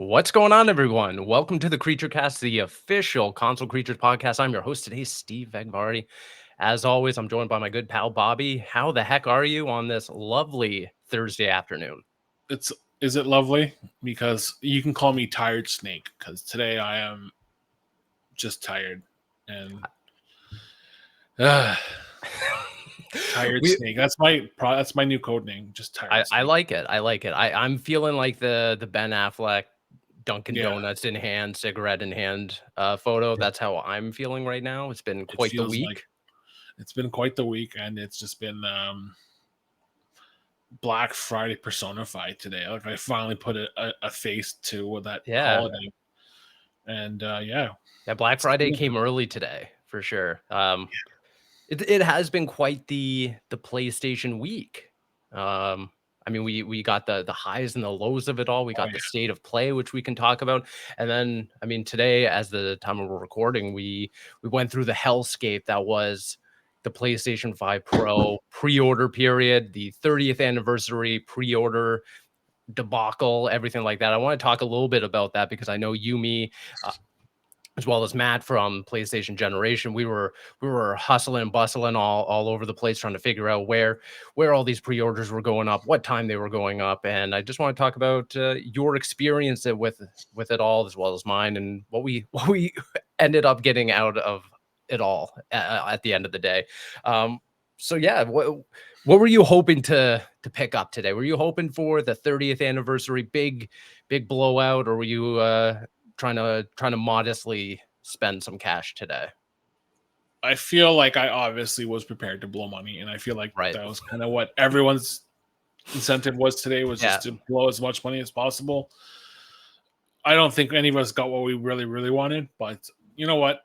What's going on, everyone? Welcome to the Creature Cast, the official Console Creatures podcast. I'm your host today, Steve Vegvari. As always, I'm joined by my good pal Bobby. How the heck are you on this lovely Thursday afternoon? Is it lovely? Because you can call me Tired Snake, because today I am just tired and uh, Tired we Snake. That's my new code name. Just Tired I Snake. like it. I like it. I'm feeling like the Ben Affleck Dunkin' Yeah, Donuts in hand, cigarette in hand photo. yeah. That's how I'm feeling right now. It's been It quite the feels like week. it's been quite the week, and it's just been Black Friday personified today. Like I finally put a face to that Yeah. holiday, and yeah, Yeah, Black it's Friday cool. came early today for sure. It has been quite the PlayStation week. Um, I mean, we got the highs and the lows of it all. We Oh got the yeah, state of play, which we can talk about, and then I mean, today, as the time we're recording, we went through the hellscape that was the PlayStation 5 Pro pre-order period, the 30th anniversary pre-order debacle, everything like that. I want to talk a little bit about that because I know you, me, as well as Matt from PlayStation Generation, we were hustling and bustling all over the place trying to figure out where all these pre-orders were going up, what time they were going up, and I just want to talk about your experience with it all as well as mine, and what we ended up getting out of it all at the end of the day. Um, so yeah, what were you hoping to pick up today? Were you hoping for the 30th anniversary big blowout, or were you trying to modestly spend some cash today? I feel like I obviously was prepared to blow money, and I feel like Right. that was kind of what everyone's incentive was today, was Yeah. just to blow as much money as possible. I don't think any of us got what we really wanted, but you know what?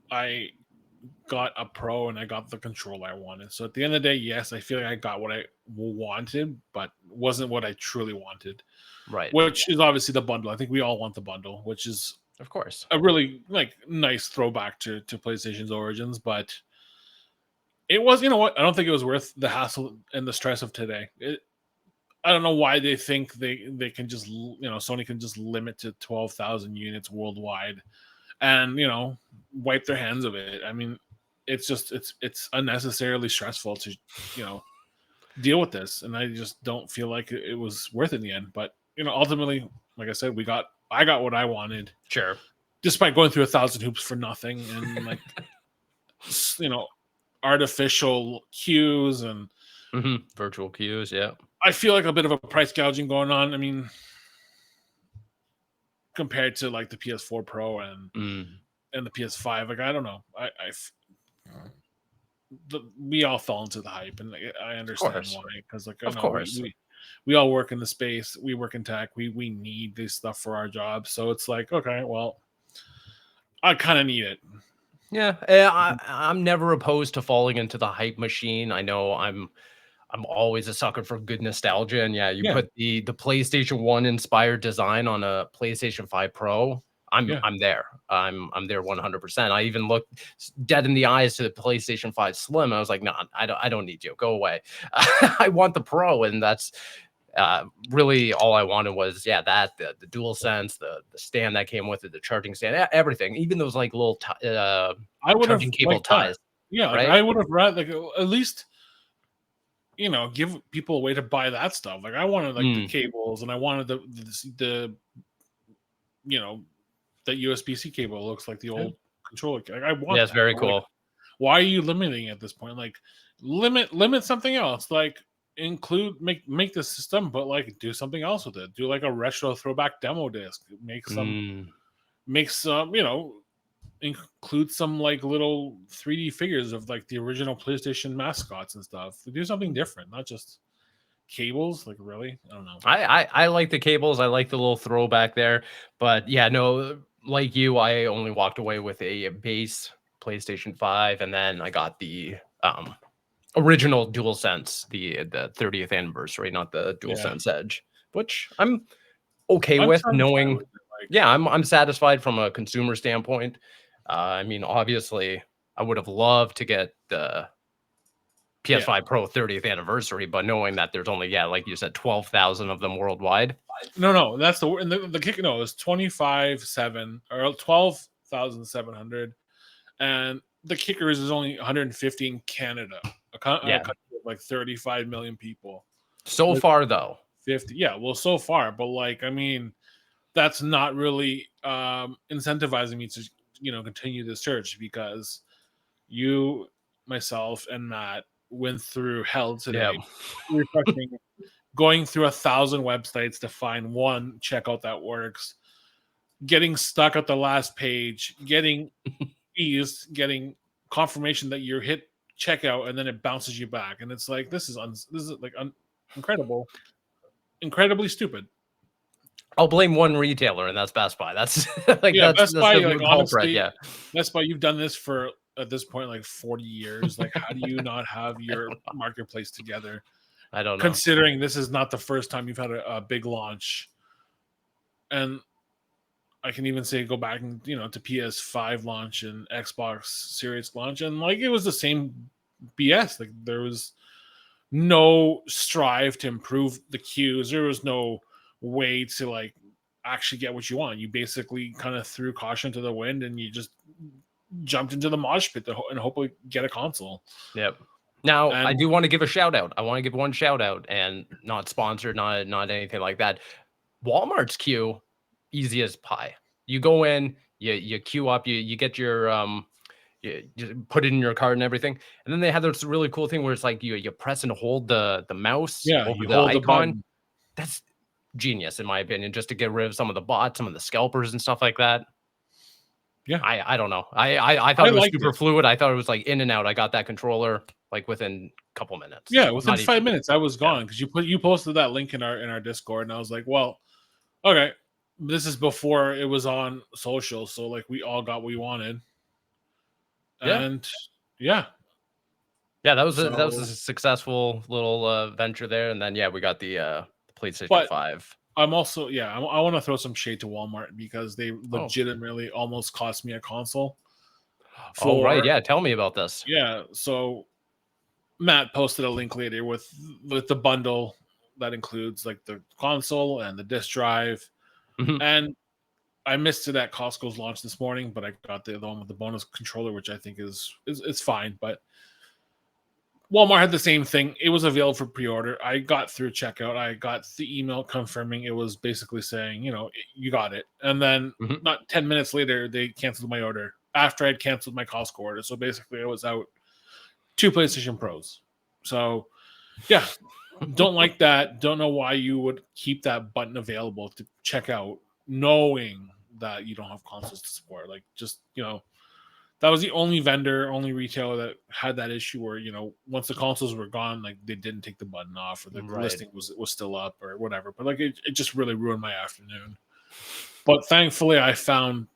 I got a pro and I got the controller I wanted. So at the end of the day, yes, I feel like I got what I wanted, but wasn't what I truly wanted, Right. which is obviously the bundle. I think we all want the bundle, which is Of course. a really like nice throwback to PlayStation's origins, but it was, you know what? I don't think it was worth the hassle and the stress of today. I don't know why they think they can just, Sony can just limit to 12,000 units worldwide and wipe their hands of it. I mean, it's unnecessarily stressful to you know deal with this, and I just don't feel like it was worth it in the end. But ultimately, like I said, I got what I wanted, Sure. despite going through 1,000 hoops for nothing, and like you know artificial queues, and Virtual queues. Yeah. I feel like a bit of a price gouging going on. I mean, compared to like the PS4 Pro Mm. and the PS5, like I don't know, we all fell into the hype, and I Of understand course. why. Because like I Of know course. we all work in the space, we work in tech, we need this stuff for our jobs. So it's like, okay, well, I kind of need it. Yeah. I'm never opposed to falling into the hype machine. I know I'm always a sucker for good nostalgia, and yeah, you Yeah, put the PlayStation 1 inspired design on a PlayStation 5 Pro, yeah. I'm there. I'm there 100%. I even looked dead in the eyes to the PlayStation 5 Slim. I was like, "No, I don't need you. Go away. I want the Pro," and that's really all I wanted was, yeah, that the dual sense, the stand that came with it, the charging stand, everything, even those like little I would have charging cable liked that. ties, Yeah, like right? I would have rather, like, at least give people a way to buy that stuff. Like I wanted like the Mm, cables, and I wanted the you know that USB C cable looks like the yeah, old controller. Like I yeah, want it's that. very But like, cool. why are you limiting it at this point? Like limit something else. Like include make the system, but like do something else with it. Do like a retro throwback demo disc. Mm. Make some include some like little 3D figures of like the original PlayStation mascots and stuff. Do something different, not just cables. Like really, I don't know. I like the cables. I like the little throwback there, but yeah, no, like you, I only walked away with a base PlayStation 5, and then I got the original DualSense, the 30th anniversary, not the Yeah, DualSense Edge, which I'm okay I'm with satisfied knowing. with it. Like Yeah, I'm satisfied from a consumer standpoint. I mean, obviously, I would have loved to get the PS5 Pro 30th anniversary, but knowing that there's only, like you said, 12,000 of them worldwide. No, that's the kick. No, it's 25,700 or 12,700, and the kicker is there's only 150 in Canada, a Yeah. country of like 35 million people. So far, though. 50, yeah. Well, so far, but like, I mean, that's not really incentivizing me to continue the search, because you, myself, and Matt went through hell today, refreshing, going through 1,000 websites to find one checkout that works, getting stuck at the last page, getting getting confirmation that you hit checkout, and then it bounces you back, and it's like, this is like incredible, incredibly stupid. I'll blame one retailer, and that's Best Buy. That's like Best Buy, the like, culprit. honestly, Best Buy, you've done this for, at this point, like 40 years. Like, how do you not have your marketplace together? I don't know. Considering this is not the first time you've had a big launch. And I can even say, go back and to PS5 launch and Xbox Series launch, and like, it was the same BS. Like, there was no strive to improve the queues. There was no way to like actually get what you want. You basically kind of threw caution to the wind, and you just jumped into the mosh pit and hopefully get a console. Yep. Now, I do want to give a shout out. I want to give one shout out, and not sponsored, not anything like that. Walmart's queue, easy as pie. You go in, you queue up, you get your you put it in your cart and everything, and then they have this really cool thing where it's like you press and hold the mouse over you the hold icon. That's genius, in my opinion, just to get rid of some of the bots, some of the scalpers and stuff like that. Yeah, I don't know. I thought it was super fluid. I thought it was like in and out. I got that controller like within a couple minutes. Yeah, within 5 minutes, I was gone, because you posted that link in our Discord, and I was like, well, okay, this is before it was on social, so like, we all got what we wanted. And that was a successful little venture there. And then we got the PlayStation 5. I'm also I want to throw some shade to Walmart, because they legitimately almost cost me a console. Right, tell me about this. So Matt posted a link later with the bundle that includes like the console and the disc drive, and I missed it at Costco's launch this morning, but I got the one with the bonus controller, which I think is fine. But Walmart had the same thing. It was available for pre-order. I got through checkout. I got the email confirming it was basically saying, you got it. And then not 10 minutes later, they canceled my order after I'd canceled my Costco order. So basically, I was out 2 PlayStation Pros. So, yeah, don't like that. Don't know why you would keep that button available to check out, knowing that you don't have consoles to support. Like, just, that was the only retailer that had that issue where, once the consoles were gone, like, they didn't take the button off, or the listing was still up or whatever. But like, it just really ruined my afternoon. But thankfully, I found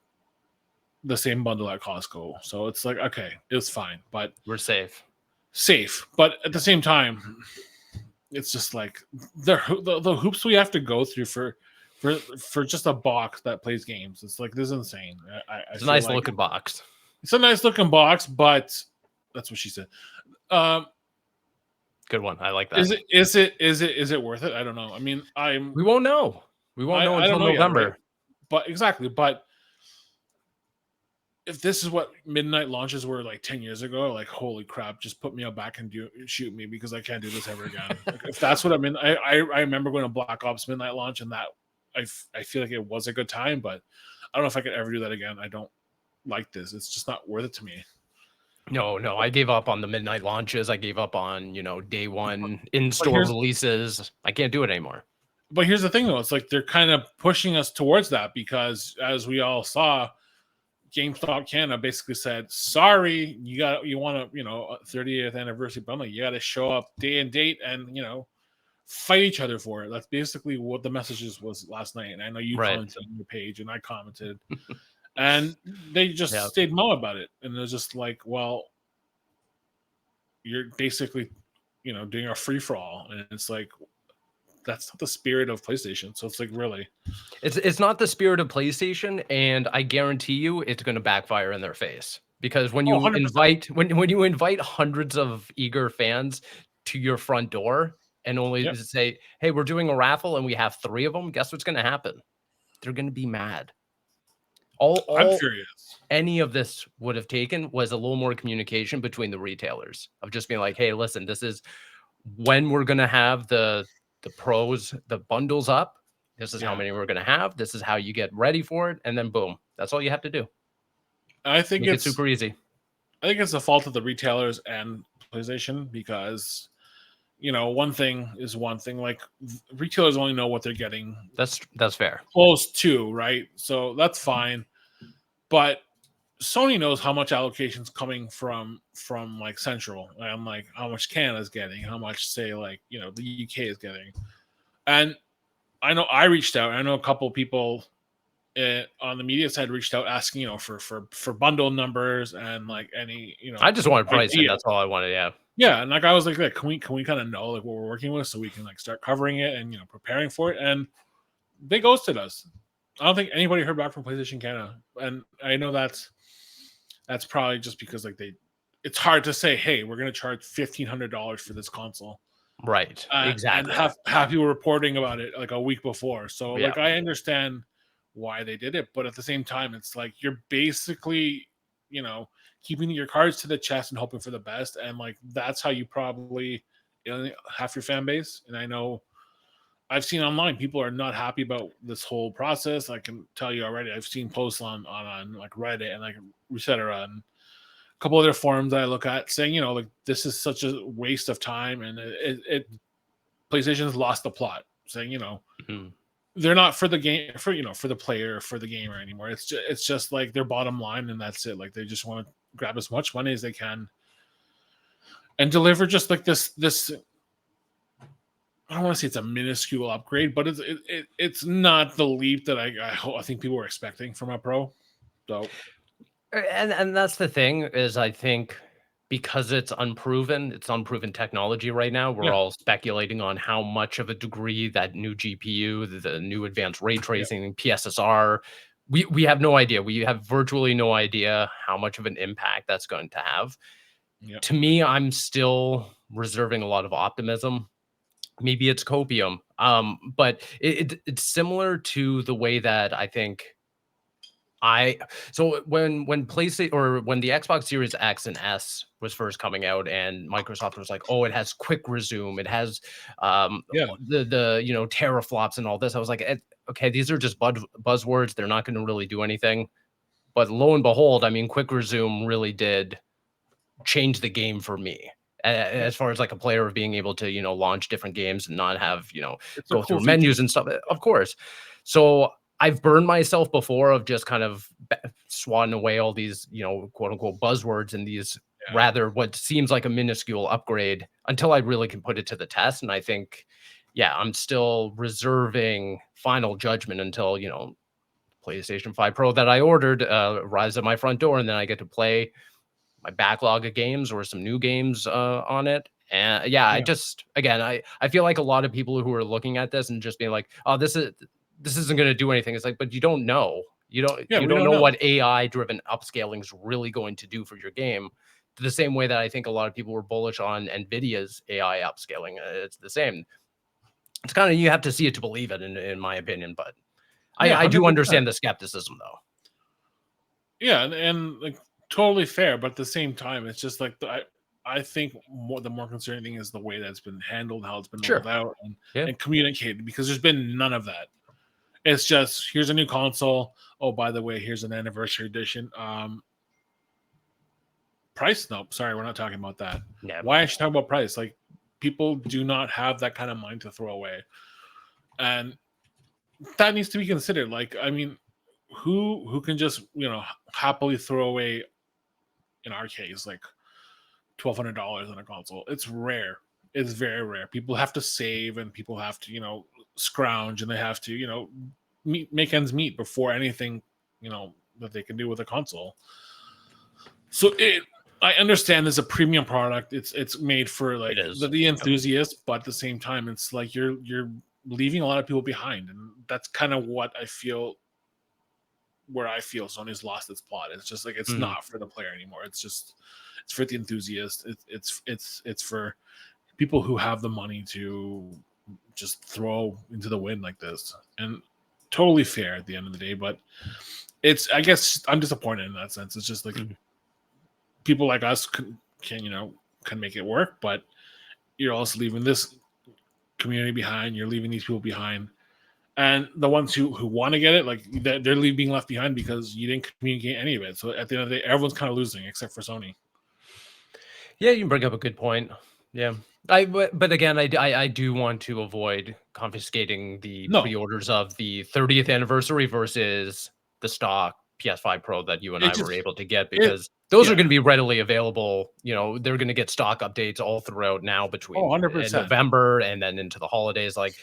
the same bundle at Costco. So it's like, okay, it's fine. But we're safe. But at the same time, it's just like the hoops we have to go through for just a box that plays games. It's like, this is insane. It's a nice looking box. It's a nice looking box, but that's what she said. Good one. I like that. Is it worth it? I don't know. I mean, we won't know. We won't know until November. Yet, right? But exactly. But if this is what midnight launches were like 10 years ago, like, holy crap, just put me out back and shoot me, because I can't do this ever again. Like, if that's what I mean, I remember going to Black Ops midnight launch, and that I feel like it was a good time, but I don't know if I could ever do that again. I don't like this. It's just not worth it to me. No, I gave up on the midnight launches. I gave up on, day one in-store releases. I can't do it anymore. But here's the thing, though. It's like they're kind of pushing us towards that, because as we all saw, GameStop Canada basically said, sorry, you want a 30th anniversary bundle, you got to show up day and date and fight each other for it. That's basically what the messages was last night. And I know you commented on your page, and I commented, and they just stayed mum about it. And they're just like, well, you're basically doing a free for all, and it's like, that's not the spirit of PlayStation. So it's like, really, it's not the spirit of PlayStation, and I guarantee you it's going to backfire in their face. because when Oh, you 100%. invite hundreds of eager fans to your front door and only Yep. say, "Hey, we're doing a raffle and we have 3 of them," guess what's gonna happen? They're gonna be mad. I'm All furious. any of this would have taken was a little more communication between the retailers of just being like, "Hey, listen, this is when we're gonna have the pros, the bundles up. This is how Yeah. many we're gonna have. This is how you get ready for it, and then boom. That's all you have to do. I think Make it it's super easy." I think it's the fault of the retailers and PlayStation because one thing is one thing. Like retailers only know what they're getting That's fair. close to, right? So that's fine. But Sony knows how much allocation's coming from like Central, and like how much Canada's getting, how much say like the UK is getting. And I know I reached out. I know a couple people on the media side reached out asking for bundle numbers and like any I just wanted pricing. idea. That's all I wanted. Yeah. Yeah, and like I was like, can we kind of know like what we're working with so we can like start covering it and preparing for it? And they ghosted us. I don't think anybody heard back from PlayStation Canada, and I know that's probably just because like it's hard to say, hey, we're going to charge $1,500 for this console, Right. and Exactly. have people reporting about it like a week before. So Yeah. like I understand why they did it, but at the same time, it's like you're basically keeping your cards to the chest and hoping for the best, and like that's how you probably half your fan base. And I know I've seen online people are not happy about this whole process. I can tell you already. I've seen posts on like Reddit and like Resetera and a couple other forums that I look at saying, like this is such a waste of time, and PlayStation's lost the plot. Saying, Mhm. they're not for the game for the player, for the gamer anymore. It's just like their bottom line, and that's it. Like they just want to grab as much money as they can and deliver just like this. I don't want to say it's a minuscule upgrade, but it's not the leap that I think people were expecting from a Pro. So And that's the thing is I think because it's unproven technology right now. We're yeah, all speculating on how much of a degree that new GPU, the new advanced ray yeah, tracing, PSSR, we have no idea. We have virtually no idea how much of an impact that's going to have. yeah. To me, I'm still reserving a lot of optimism. Maybe it's copium, but it's similar to the way that I think I so when PlayStation or when the Xbox Series X and S was first coming out and Microsoft was like, "Oh, it has quick resume, it has Yeah. the teraflops and all this." I was like, "Okay, these are just buzzwords. They're not going to really do anything." But lo and behold, I mean, quick resume really did change the game for me. Yeah, As far as like a player of being able to, launch different games and not have, it's a go cool through feature. menus and stuff. Of course. So I've burned myself before of just kind of swatting away all these, quote unquote buzzwords and these Yeah, rather what seems like a minuscule upgrade until I really can put it to the test. And I think, yeah, I'm still reserving final judgment until, PlayStation 5 Pro that I ordered arrives at my front door and then I get to play my backlog of games or some new games on it. And yeah, I yeah, just again, I feel like a lot of people who are looking at this and just being like, "Oh, this isn't going to do anything." It's like, but you don't know. yeah. You We don't don't know know. what AI driven upscaling is really going to do for your game. The same way that I think a lot of people were bullish on Nvidia's AI upscaling. It's the same. It's kind of you have to see it to believe it, in my opinion. But Yeah, I do 100%. understand the skepticism, though. Yeah, and like totally fair, but at the same time, it's just like I think the more concerning thing is the way that's been handled, how it's been rolled Sure. out, Yeah. and communicated because there's been none of that. It's just here's a new console. Oh, by the way, here's an anniversary edition. Price? Nope. Sorry, we're not talking about that. Yeah. Why I should talk about price? Like people do not have that kind of money to throw away, and that needs to be considered. Like, I mean, who can just happily throw away in our case like $1,200 on a console? It's rare. It's very rare. People have to save and people have to scrounge and they have to make ends meet before anything that they can do with a console. So I understand there's a premium product. It's made for It like is. the Yep. enthusiast, but at the same time, it's like you're leaving a lot of people behind, and that's kind of what I feel where I feel Sony's lost its plot. It's just like it's Mhm. not for the player anymore. It's for the enthusiast. It's for people who have the money to just throw into the wind like this. And totally fair at the end of the day, but I guess I'm disappointed in that sense. It's just like Mhm. people like us can make it work, but you're also leaving this community behind. You're leaving these people behind, and the ones who want to get it, like they're being left behind because you didn't communicate any of it. So at the end of the day, everyone's kind of losing except for Sony. Yeah, you bring up a good point. Yeah. But again, I do want to avoid confiscating the No, pre-orders of the 30th anniversary versus the stock PS5 Pro that you and it I were just able to get, it because those are yeah. going to be readily available. They're going to get stock updates all throughout now Oh, between in 100%. November and then into the holidays. Like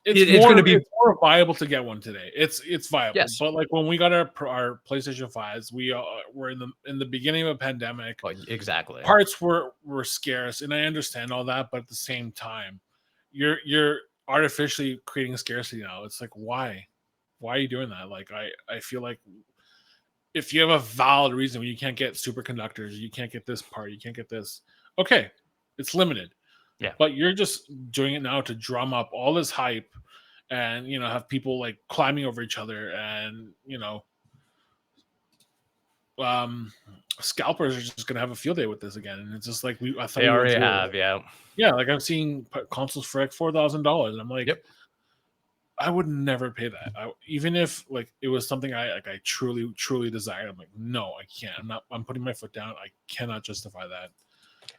It's it's going to more be, viable to get one today. It's viable, yes. but like when we got our PlayStation 5s, we were in the beginning of a pandemic. Well, exactly. Parts were scarce, and I understand all that, but at the same time, you're artificially creating scarcity now. It's like why are you doing that? Like I feel like if you have a valid reason where you can't get superconductors, you can't get this part, you can't get this, okay, it's limited. Yeah. But you're just doing it now to drum up all this hype and have people like climbing over each other, and um scalpers are just gonna have a field day with this again. And it's just like I thought They we went already through it. have. Yeah. Yeah, like I'm seeing consoles for like $4,000, and I'm like, Yep. I would never pay that. Even if like it was something I truly desired. I'm like, no, I can't. I'm putting my foot down. I cannot justify that.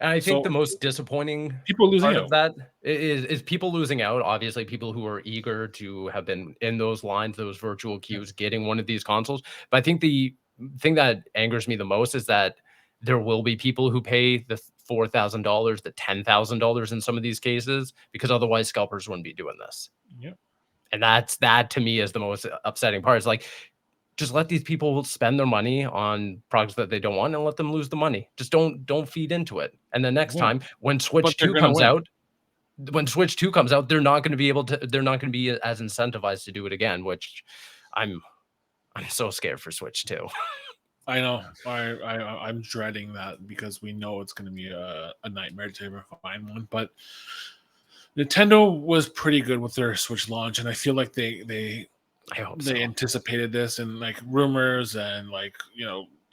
And I think So the most disappointing people are losing part of out. that is people losing out. Obviously, people who are eager to have been in those lines, those virtual queues, getting one of these consoles. But I think the thing that angers me the most is that there will be people who pay the $4,000, the $10,000 in some of these cases, because otherwise scalpers wouldn't be doing this. Yep. And that to me is the most upsetting part. Is like, just let these people spend their money on products that they don't want and let them lose the money. Just don't feed into it. And the next Yeah. time when But Switch they're 2 gonna comes win. out, they're not going to be able to they're not going to be as incentivized to do it again, which I'm I'm so scared for Switch 2. I know. I'm dreading that because we know it's going to be a nightmare to ever find one. But Nintendo was pretty good with their Switch launch, and I feel like I hope they so. anticipated this, and like rumors and like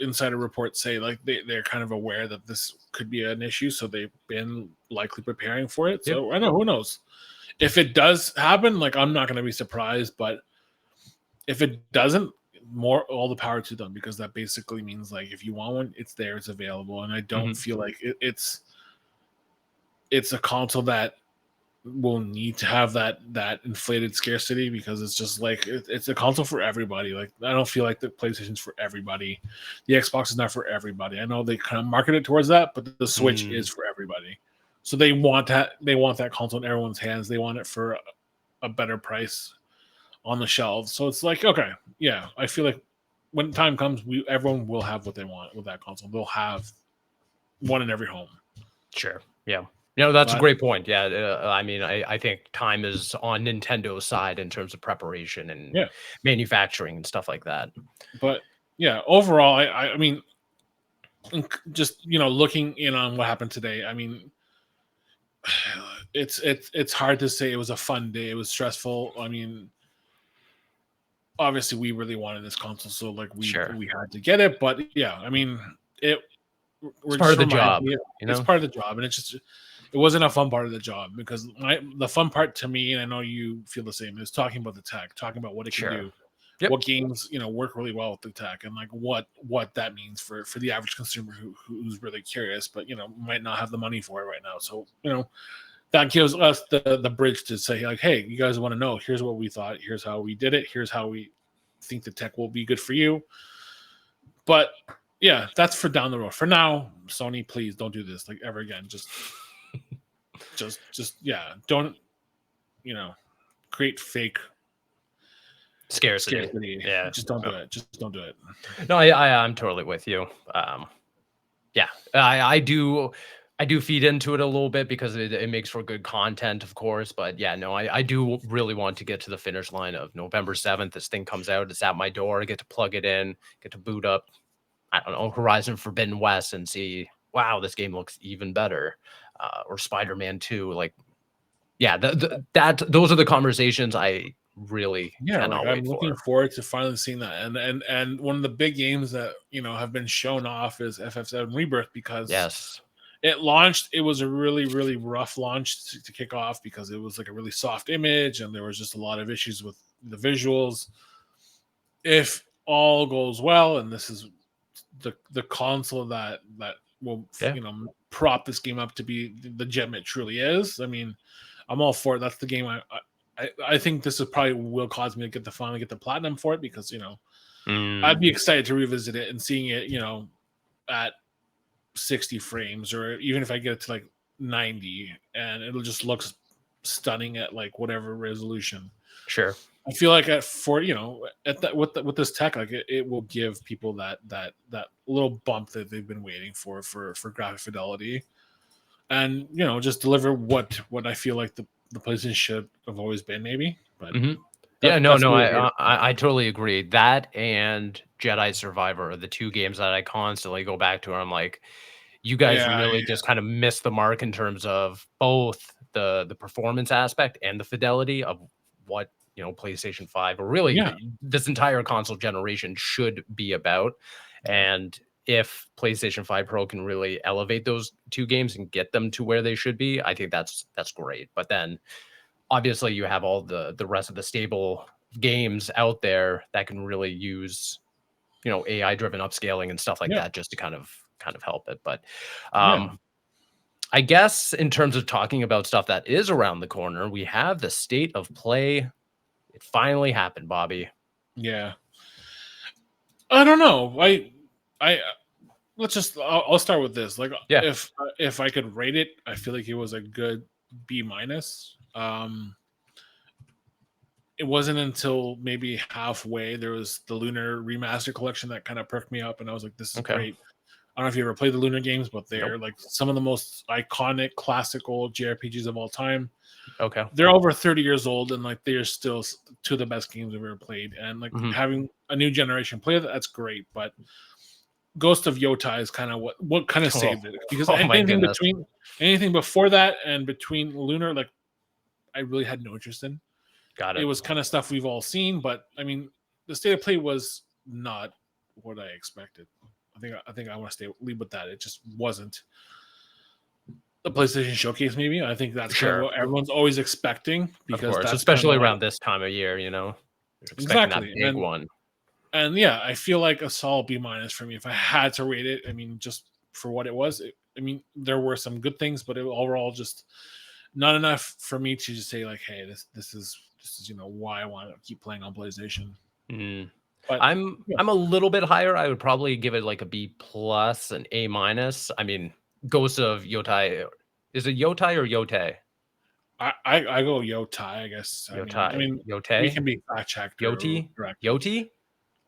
insider reports say like they're kind of aware that this could be an issue, so they've been likely preparing for it. Yep. So I know, who knows if it does happen. Like I'm not going to be surprised, but if it doesn't, more all the power to them, because that basically means like if you want one, it's there, it's available. And I don't Mhm. feel like it's a console that will need to have that inflated scarcity, because it's just like it's a console for everybody. Like I don't feel like the PlayStation's for everybody, the Xbox is not for everybody. I know they kind of market it towards that, but the Switch Mm, is for everybody. So they want that console in everyone's hands. They want it for a better price on the shelves. So it's like, okay, yeah, I feel like when time comes, everyone will have what they want with that console. They'll have one in every home. sure. Yeah. That's a But great point. Yeah, I mean, I think time is on Nintendo's side in terms of preparation and yeah, manufacturing and stuff like that. but yeah, overall, I mean, just looking in on what happened today. I mean, it's hard to say it was a fun day. It was stressful. I mean, obviously we really wanted this console, so like Sure. we had to get it. But yeah, I mean, it It's we're part just of the reminded job, me you it's know? part of the job, and it wasn't a fun part of the job, because the fun part to me, and I know you feel the same, is talking about the tech, talking about what it can Sure. do, Yep. what games work really well with the tech, and like what that means for the average consumer who's really curious, but might not have the money for it right now. So that gives us the bridge to say like, hey, you guys want to know, here's what we thought, here's how we did it, here's how we think the tech will be good for you. But yeah, that's for down the road. For now, Sony, please don't do this like ever again. Just yeah, don't create fake Scarcity. scarcity. Yeah. Just don't do No. it. Just don't do it. No, I'm totally with you. Yeah, I do. I do feed into it a little bit because it makes for good content, of course. But yeah, no, I do really want to get to the finish line of November 7th. This thing comes out, it's at my door. I get to plug it in, get to boot up, I don't know, Horizon Forbidden West and see, wow, this game looks even better. Or Spider-Man 2. Like, yeah, those are the conversations I really Yeah, like cannot I'm wait looking for. forward to finally seeing that. And one of the big games that have been shown off is FF7 Rebirth because Yes. it launched. It was a really really rough launch to kick off because it was like a really soft image and there was just a lot of issues with the visuals. If all goes well, and this is the console that will Yeah. prop this game up to be the gem it truly is. I mean, I'm all for it. That's the game I think this is probably will cause me to finally get the platinum for it because Mm, I'd be excited to revisit it and seeing it at 60 frames or even if I get it to like 90 and it'll just look stunning at like whatever resolution. sure. I feel like at that with this tech, like it will give people that little bump that they've been waiting for graphic fidelity, and just deliver what I feel like the PlayStation should have always been, maybe. But Mhm. Yeah, no, that's no, neither here nor there. I totally agree. That and Jedi Survivor are the 2 games that I constantly go back to, and I'm like, you guys Yeah, really just kind of missed the mark in terms of both the performance aspect and the fidelity of what, PlayStation 5 or really yeah, this entire console generation should be about. yeah, And if PlayStation 5 Pro can really elevate those 2 games and get them to where they should be, I think that's great. But then obviously you have all the rest of the stable games out there that can really use, AI driven upscaling and stuff like yeah, that just to kind of help it. But yeah, um I guess in terms of talking about stuff that is around the corner, we have the state of play. It finally happened, Bobby. yeah. I don't know. I let's just. I'll start with this. Like, Yeah. if I could rate it, I feel like it was a good B minus. It wasn't until maybe halfway there was the Lunar Remastered Collection that kind of perked me up, and I was like, "This is Okay. great." I don't know if you ever played the Lunar games, but they're Nope. like some of the most iconic, classical JRPGs of all time. Okay. They're over 30 years old, and like they're still two of the best games I've ever played. And like Hmm. having a new generation play that's great. But Ghost of Yōtei is kind of what kind of Oh, saved it because oh my anything goodness. between anything before that and between Lunar, like I really had no interest in. Got It it. was kind of stuff we've all seen, but I mean, the state of play was not what I expected. I think I want to leave with that. It just wasn't the PlayStation Showcase. Maybe I think that's kind of Sure. what everyone's always expecting Of because course. that's kind of Especially what around this time of year, you're expecting that exactly. big one. And yeah, I feel like a solid B minus for me. If I had to rate it, I mean, just for what it was. I mean, there were some good things, but overall just not enough for me to just say like, hey, this is why I want to keep playing on PlayStation. Mm. But I'm yeah, I'm a little bit higher. I would probably give it like a B plus, an A minus. I mean, Ghost of Yotai. Is it Yotai or Yotei? I go Yōtei, I guess. I Yotai. mean, we Yotei? can be fact checked or Yoti? corrected. Yoti?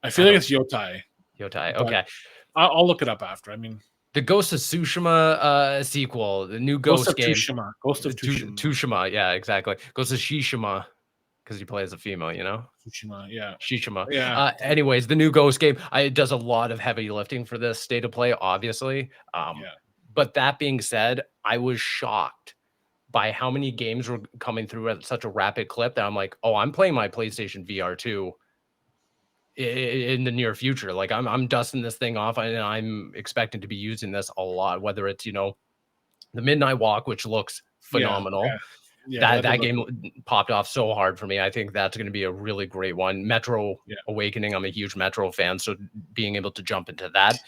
I I feel like don't it's Yōtei, Yotai. but Okay. I'll look it up after. I mean, The Ghost of Tsushima sequel, the new Ghost Ghost of game. Tsushima, Ghost of Tsushima, Tushima, yeah, exactly. Ghost of Shishima because he plays a female. Tsushima. Yeah, Shishima. yeah, Anyways, the new Ghost game, it does a lot of heavy lifting for this state of play, obviously. yeah, But that being said, I was shocked by how many games were coming through at such a rapid clip that I'm like, oh, I'm playing my PlayStation VR 2 in the near future. Like I'm dusting this thing off and I'm expecting to be using this a lot, whether it's, the Midnight Walk, which looks yeah, yeah, phenomenal. yeah. That That that did look game good. popped off so hard for me. I think that's going to be a really great one. Metro Yeah, Awakening. I'm a huge Metro fan, so being able to jump into that,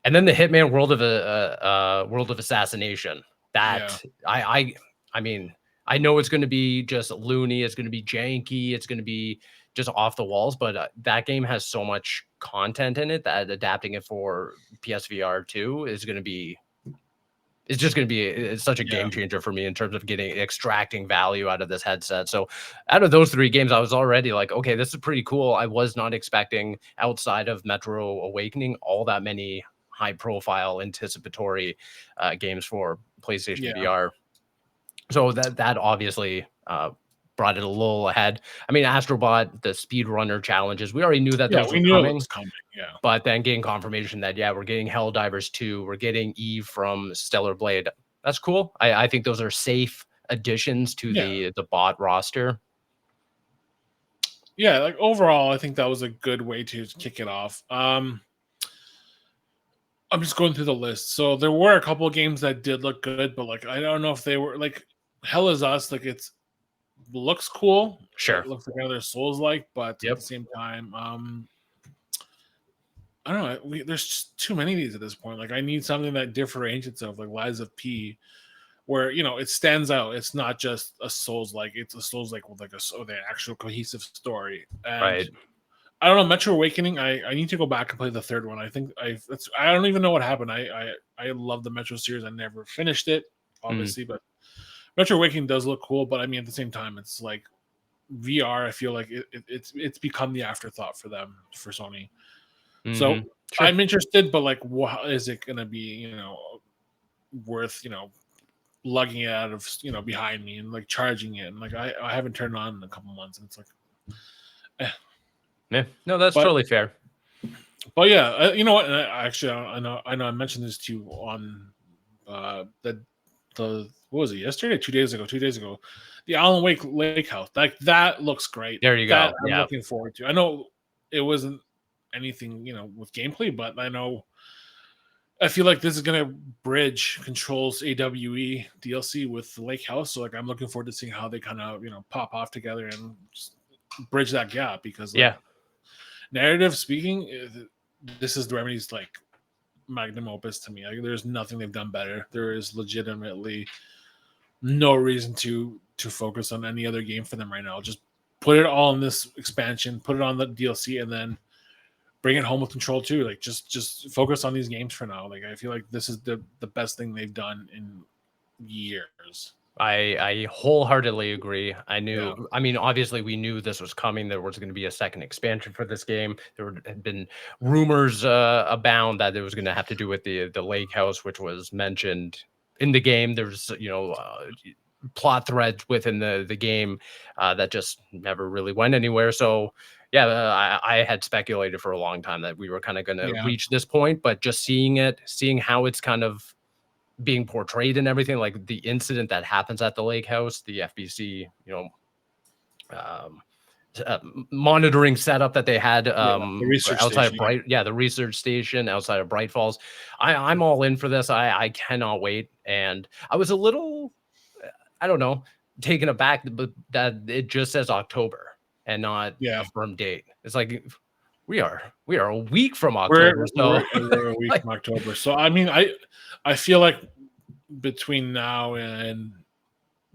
and then the Hitman World of Assassination. yeah, That I mean, I know it's going to be just loony. It's going to be janky. It's going to be just off the walls. But that game has so much content in it that adapting it for PSVR 2 is going to be it's just going to be it's such a yeah. game changer for me in terms of extracting value out of this headset. So out of those 3 games, I was already like, okay, this is pretty cool. I was not expecting outside of Metro Awakening all that many high profile anticipatory games for PlayStation Yeah. VR. So that obviously brought it a little ahead. I mean, Astrobot, the speedrunner challenges, we already knew that Yeah, those we were knew it coming, was coming. Yeah. but then getting confirmation that, yeah, we're getting Helldivers 2, we're getting Eve from Stellar Blade. That's cool. I think those are safe additions to Yeah. the bot roster. Yeah, like overall, I think that was a good way to kick it off. I'm just going through the list. So there were a couple of games that did look good, but like I don't know if they were like Hell is Us. Like it's looks cool. Sure. It looks like another Souls like, but at Yep. the same time, I don't know. There's just too many of these at this point. Like I need something that differentiates itself, like Lies of P, where it stands out. It's not just a Souls like. It's a Souls like with like the actual cohesive story. And Right. I don't know. Metro Awakening. I need to go back and play the third one. I think I don't even know what happened. I love the Metro series. I never finished it, obviously, but Metro Awakening does look cool. But I mean, at the same time, it's like VR. I feel like it's become the afterthought for them, for Sony. So Sure. I'm interested, but like, what is it going to be? Worth lugging it out of behind me and like charging it, and like I haven't turned it on in a couple months, and it's like, Yeah. No, that's but totally fair. But yeah, you know what? Actually, I know I mentioned this to you on the what was it, yesterday? 2 days ago. 2 days ago, the Alan Wake Lake House. Like that looks great. There you That go. I'm Yeah. looking forward to. I know it wasn't anything with gameplay, but I feel like this is gonna bridge Control's AWE DLC with the Lake House. So like I'm looking forward to seeing how they kind of pop off together and just bridge that gap, because like, Yeah. narrative speaking, this is the Remedy's like magnum opus to me. Like, there's nothing they've done better. There is legitimately no reason to focus on any other game for them right now. Just put it all in this expansion, put it on the DLC, and then bring it home with Control 2. Like just focus on these games for now. Like I feel like this is the best thing they've done in years. I wholeheartedly agree. I Yeah. mean, obviously we knew this was coming. There was going to be a second expansion for this game. There had been rumors abound that it was going to have to do with the lake house, which was mentioned in the game. There's, plot threads within the game that just never really went anywhere. So yeah, I had speculated for a long time that we were kind of going to Yeah. reach this point, but just seeing how it's kind of being portrayed and everything, like the incident that happens at the lake house, the FBC, um, monitoring setup that they had The research outside station. of the research station outside of Bright Falls. I'm all in for this. I cannot wait. And I was a little, I don't know, taken aback, but that it just says October and not Yeah. a firm date. It's like we are a week from We're October, we're, so we're a week like, from October. So I mean, I feel like between now and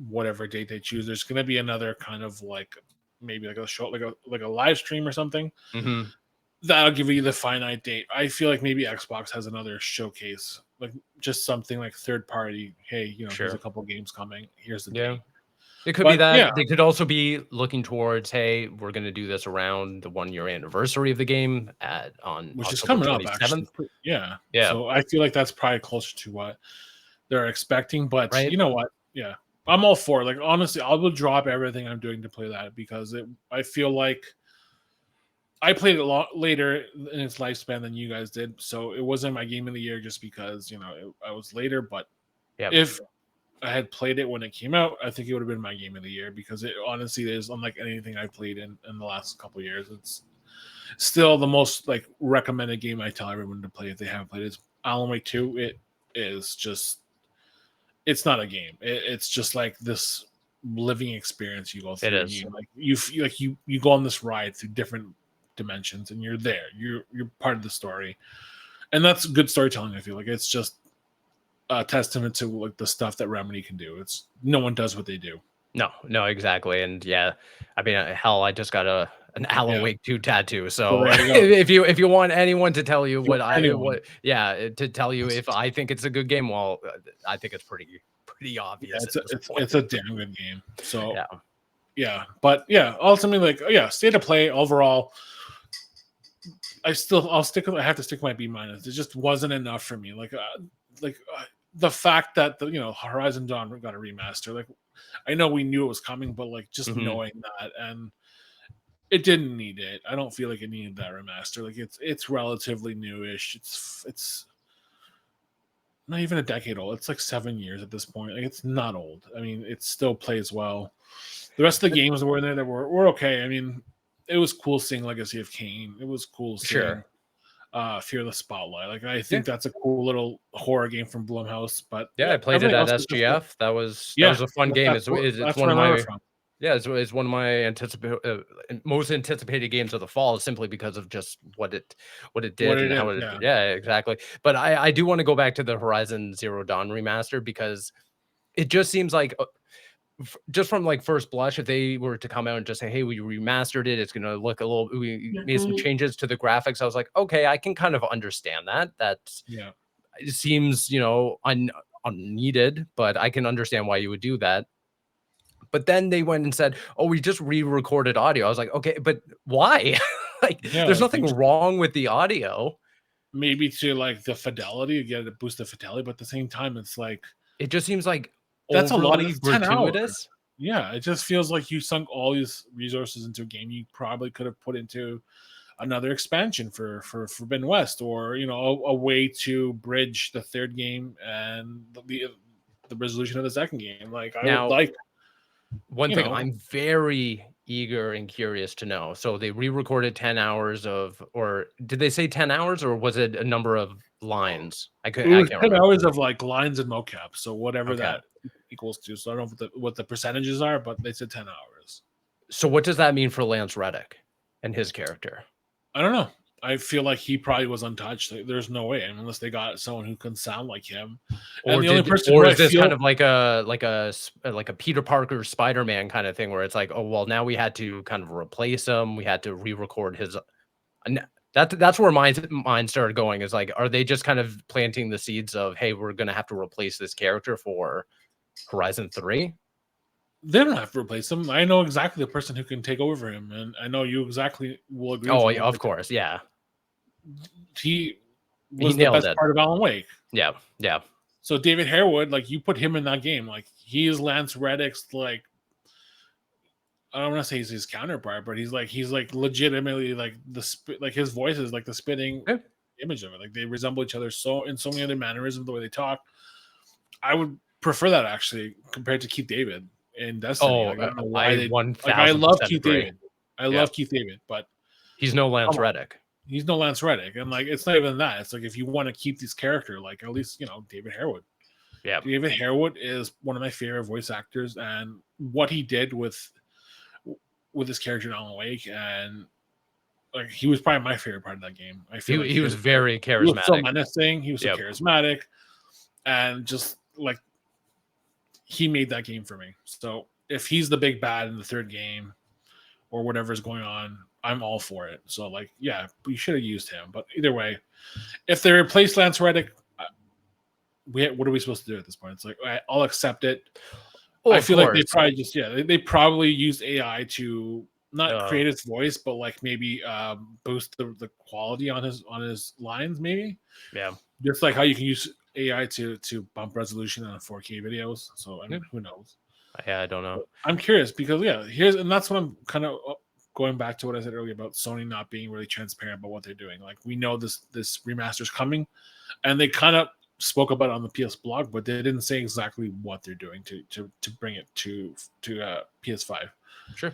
whatever date they choose, there's going to be another kind of like maybe like a show, like a live stream or something. mhm, That'll give you the finite date. I feel like maybe Xbox has another showcase, like just something like third party. Hey, here's a sure. couple games coming. Here's the Yeah. date. It could be But that. yeah, They could also be looking towards, hey, we're going to do this around the 1 year anniversary of the game on which is October coming up actually. 27th. Yeah. Yeah. So I feel like that's probably closer to what they're expecting. But Right. you know what? Yeah, I'm all for it. Like honestly, I will drop everything I'm doing to play that, because I feel like I played it a lot later in its lifespan than you guys did, so it wasn't my game of the year just because I was later. But Yeah. if I had played it when it came out, I think it would have been my game of the year, because it honestly is unlike anything I've played in the last couple of years. It's still the most like recommended game I tell everyone to play if they haven't played it. It's Alan Wake 2. It is just, it's not a game. It's just like this living experience you go through. It is. You feel like you go on this ride through different dimensions, and you're there. You're part of the story, and that's good storytelling. I feel like it's just a testament to like the stuff that Remedy can do. It's no one does what they do. No, exactly. And yeah, I mean, hell, I just got an Alan Yeah. Wake 2 tattoo. So So there you go. if you want anyone to tell you Anyone. to tell you if I think it's a good game, well, I think it's pretty Yeah, obvious at this point. it's a damn good game. So Yeah. yeah, but yeah, ultimately, like, yeah, state of play overall, I have to stick my B minus. It just wasn't enough for me. The fact that Horizon Dawn got a remaster. Like, I know we knew it was coming, but like just Mhm. knowing that, and it didn't need it. I don't feel like it needed that remaster. Like, it's relatively newish. It's not even a decade old. It's like 7 years at this point. Like, it's not old. I mean, it still plays well. The rest of the games that were in there that were okay. I mean, it was cool seeing Legacy of Kain. It was cool seeing Sure. Fear the Spotlight. Like, I Yeah. think that's a cool little horror game from Blumhouse. But Yeah, yeah, I played it everything at else was just like, SGF. That was yeah, a fun game. It's that's one where of I remember my from. yeah, it's one of my most anticipated games of the fall simply because of just what it What did it and is, how it yeah. yeah, exactly. But I do wanna go back to the Horizon Zero Dawn remaster because it just seems like, just from like first blush, if they were to come out and just say, "Hey, we remastered it. It's gonna look a little. We made some changes to the graphics." I was like, "Okay, I can kind of understand that. That's Yeah. it seems unneeded, but I can understand why you would do that." But then they went and said, "Oh, we just re-recorded audio." I was like, "Okay, but why? Like, Yeah, there's like they nothing just wrong with the audio. maybe to like the fidelity, get to boost the fidelity, but at the same time, it's like It just seems like that's a lot. overly That's 10 hours. gratuitous." Yeah, it just feels like you sunk all these resources into a game you probably could have put into another expansion for Forbidden West, or a way to bridge the third game and the resolution of the second game. Like, I would Now, like, one you thing know, I'm very eager and curious to know. So they re-recorded 10 hours of, or did they say 10 hours or was it a number of lines? it I was can't 10 remember. hours of like lines and mocap, so whatever Okay. that equals to. So I don't know what the percentages are, but they said 10 hours. So what does that mean for Lance Reddick and his character? I don't know. I feel like he probably was untouched. There's no way, unless they got someone who can sound like him. And the only person Or who I is this kind feel of like a Peter Parker Spider-Man kind of thing where it's like, oh well, now we had to kind of replace him. We had to re-record his. And that's where mine started going. Is like, are they just kind of planting the seeds of, hey, we're gonna have to replace this character for Horizon 3? they don't have to replace him. I know exactly the person who can take over him, and I know you exactly will agree with Oh, me. yeah, of course, yeah. He He was the nailed best it. part of Alan Wake. Yeah, yeah. So David Harewood, like, you put him in that game, like, he is Lance Reddick's, like, I don't want to say he's his counterpart, but he's legitimately like like his voice is like the spitting Yeah. image of it. Like, they resemble each other so in so many other mannerisms, the way they talk. I would prefer that, actually, compared to Keith David in Destiny. Oh, Like, I don't know why I they like. I love 1000% Keith agree. David. I Yeah. love Keith David, but He's no come Lance on, Reddick. he's no Lance Reddick, and like, it's not even that. It's like, if you want to keep this character, like, at least David Harewood. Yeah. David Harewood is one of my favorite voice actors, and what he did with his character in Alan Wake, and like, he was probably my favorite part of that game. I feel like He was his very he was so charismatic. menacing, he was so Yep. charismatic, and just like, he made that game for me. So if he's the big bad in the third game or whatever's going on, I'm all for it. So, like, yeah, we should have used him. But either way, if they replace Lance Reddick, what are we supposed to do at this point? It's like, I'll accept it. Oh, I of feel like they course. probably just they probably used AI to not Uh, create his voice, but like maybe boost the quality on his lines, maybe yeah. just like how you can use AI to bump resolution on 4K videos. So, I Yeah. mean, who knows? Yeah, I don't know. But I'm curious because, and that's what I'm kind of going back to what I said earlier about Sony not being really transparent about what they're doing. Like, we know this remaster is coming, and they kind of spoke about it on the PS blog, but they didn't say exactly what they're doing to bring it to PS5. Sure.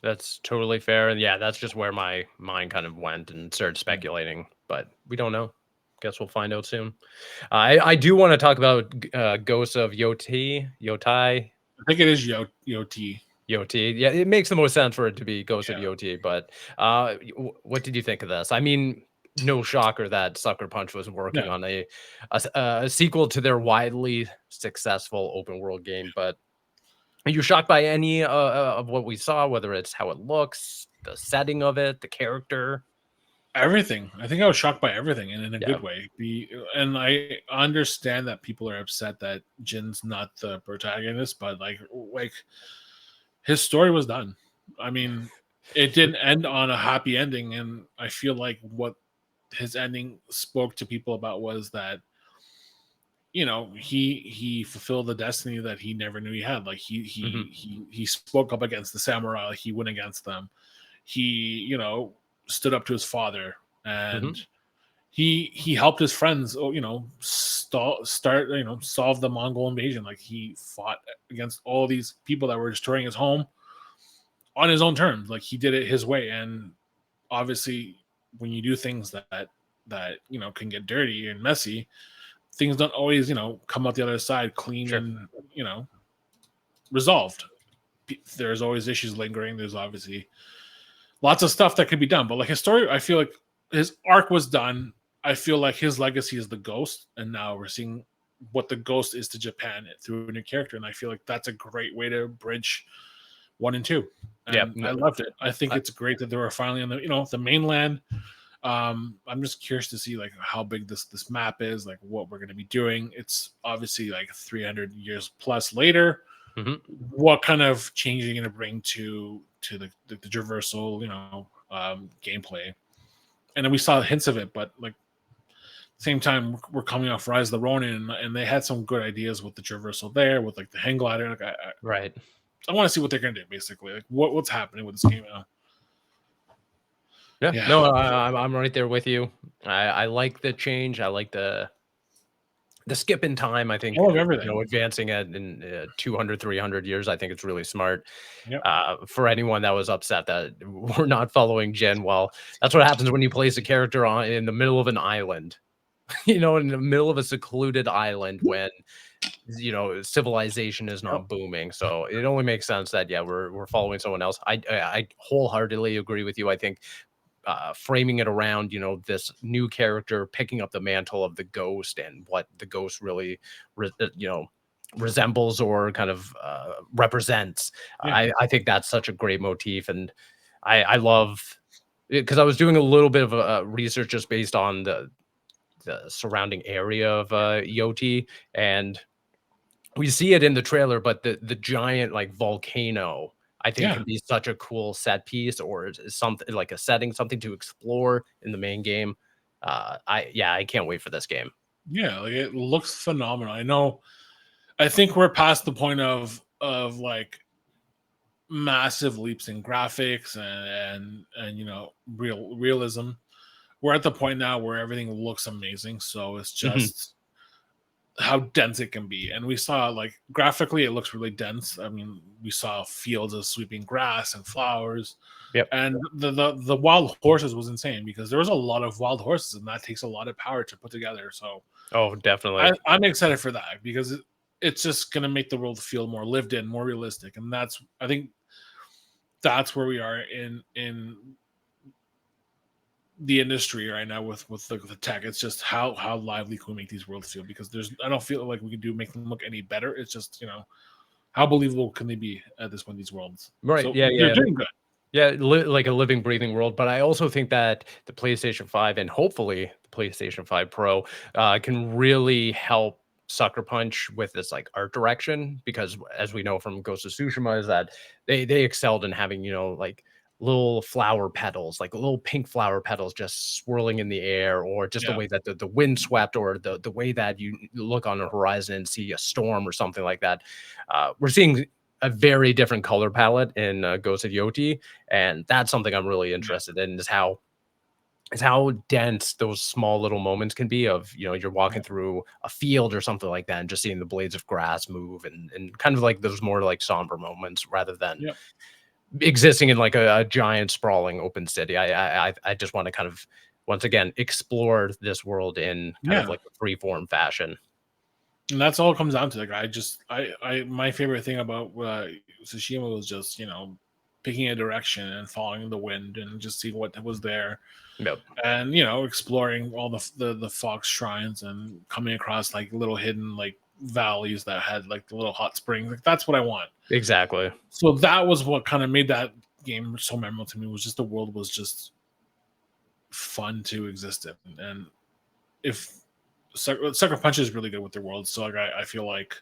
That's totally fair. And yeah, that's just where my mind kind of went and started Yeah. speculating, but we don't know. Guess we'll find out soon. I do want to talk about Ghost of Yōtei. I think it is Yōtei. Yōtei. Yeah, it makes the most sense for it to be Ghost of Yeah. Yōtei, but what did you think of this? I mean, no shocker that Sucker Punch was working Yeah. on a sequel to their widely successful open world game, but are you shocked by any of what we saw, whether it's how it looks, the setting of it, the character? Everything. I think I was shocked by everything, and in a Yeah. good way. And I understand that people are upset that Jin's not the protagonist, but like his story was done. I mean, it didn't end on a happy ending, and I feel like what his ending spoke to people about was that, you know, he fulfilled the destiny that he never knew he had. Like Mhm, he spoke up against the samurai. Like he went against them. He, you know, stood up to his father, and mhm. he helped his friends. You know, start you know solve the Mongol invasion. Like he fought against all these people that were destroying his home on his own terms. Like he did it his way, and obviously, when you do things that you know can get dirty and messy, things don't always, you know, come out the other side clean Sure. and, you know, resolved. There's always issues lingering. There's obviously lots of stuff that could be done. But like his story, I feel like his arc was done. I feel like his legacy is the ghost. And now we're seeing what the ghost is to Japan through a new character. And I feel like that's a great way to bridge 1 and 2. Yep. And I No, loved it. I think I it's great that they were finally on the, you know, the mainland. I'm just curious to see like how big this map is, like what we're going to be doing. It's obviously like 300 years plus later. mhm. What kind of change are you going to bring to the traversal, you know, gameplay? And then we saw hints of it, but like same time we're coming off Rise of the Ronin, and they had some good ideas with the traversal there, with like the hang glider. Like Right. I want to see what they're going to do, basically. Like what's happening with this game now. Yeah. Yeah, No, I'm right there with you. I like the change. I like the skip in time. I I think, love you know, everything. advancing it in 200, 300 years, I think it's really smart. Yep. For anyone that was upset that we're not following Jen, well, that's what happens when you place a character on in the middle of an island, you know, in the middle of a secluded island when, you know, civilization is Yep. not booming. So it only makes sense that, yeah, we're following someone else. I wholeheartedly agree with you. I think framing it around, you know, this new character picking up the mantle of the ghost and what the ghost really, you know, resembles or kind of represents. Yeah. I think that's such a great motif, and I love because I was doing a little bit of research just based on the surrounding area of Yoti, and we see it in the trailer, but the giant, like, volcano, I think, Yeah. can be such a cool set piece or is something like a setting, something to explore in the main game. I can't wait for this game. Yeah, like it looks phenomenal. I think we're past the point of like massive leaps in graphics and you know realism. We're at the point now where everything looks amazing. So it's Mhm. just how dense it can be. And we saw like graphically it looks really dense. I mean, we saw fields of sweeping grass and flowers. Yep. And the wild horses was insane because there was a lot of wild horses and that takes a lot of power to put together. So Oh, definitely. I'm excited for that because it's just going to make the world feel more lived in, more realistic, and that's I think that's where we are in the industry right now with the tech. It's just how lively can we make these worlds feel because there's I don't feel like we can do make them look any better. It's just you know how believable can they be at this point these worlds? Right, So yeah, they're yeah. doing good. Yeah, like a living, breathing world. But I also think that the PlayStation 5 and hopefully the PlayStation 5 Pro can really help sucker punch with this like art direction because as we know from Ghost of Tsushima is that they excelled in having, you know, like little flower petals, like little pink flower petals just swirling in the air, or just the Yeah, way that the wind swept, or the way that you look on the horizon and see a storm or something like that. We're seeing a very different color palette in Ghost of Yōtei, and that's something I'm really yeah, interested in is how dense those small little moments can be of, you know, you're yeah, walking through a field or something like that and just seeing the blades of grass move and kind of like those more like somber moments rather than yeah, existing in like a giant sprawling open city. I just want to kind of once again explore this world in kind of yeah. like a free form fashion. And that's all it comes down to. Like I my favorite thing about Tsushima was just you know picking a direction and following the wind and just seeing what was there Yep. and you know exploring all the fox shrines and coming across like little hidden like valleys that had like the little hot springs. Like that's what I want. Exactly. So that was what kind of made that game so memorable to me. Was just the world was just fun to exist in, and if Sucker Punch is really good with their world, so like I feel like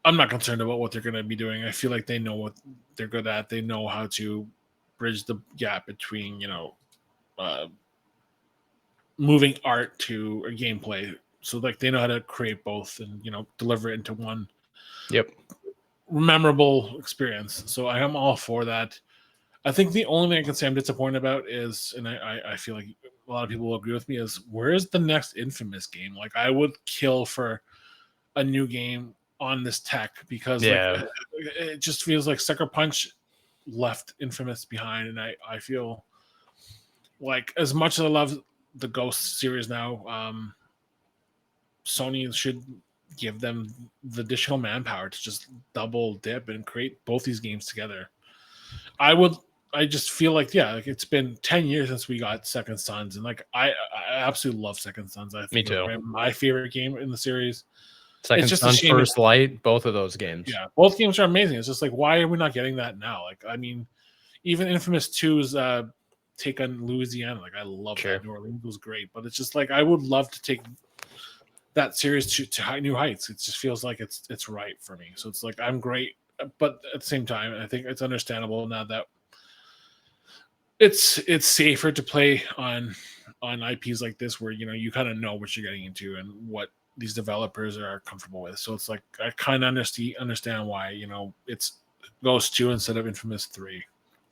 I'm not concerned about what they're going to be doing. I feel like they know what they're good at. They know how to bridge the gap between moving art to a gameplay. So like they know how to create both and deliver it into one Yep. memorable experience. So I am all for that. I think the only thing I can say I'm disappointed about is, and I feel like a lot of people will agree with me, is where is the next Infamous game? Like I would kill for a new game on this tech because like Yeah. it just feels like Sucker Punch left Infamous behind, and I feel like as much as I love the Ghost series now, Sony should give them the additional manpower to just double dip and create both these games together. I just feel like like it's been 10 years since we got Second Sons, and like I absolutely love Second Sons. I Me think too. like my favorite game in the series. It's Second just a Son, shame. First Light, both of those games. Yeah, both games are amazing. It's just like, why are we not getting that now? Like, I mean, even Infamous 2's take on Louisiana, like I love Sure. that. New Orleans was great, but it's just like I would love to take that series to new heights. It just feels like it's right for me. So it's like I'm great, but at the same time, I think it's understandable now that it's safer to play on IPs like this where you kind of know what you're getting into and what these developers are comfortable with. So it's like I kind of understand why it's Ghost 2 instead of Infamous 3.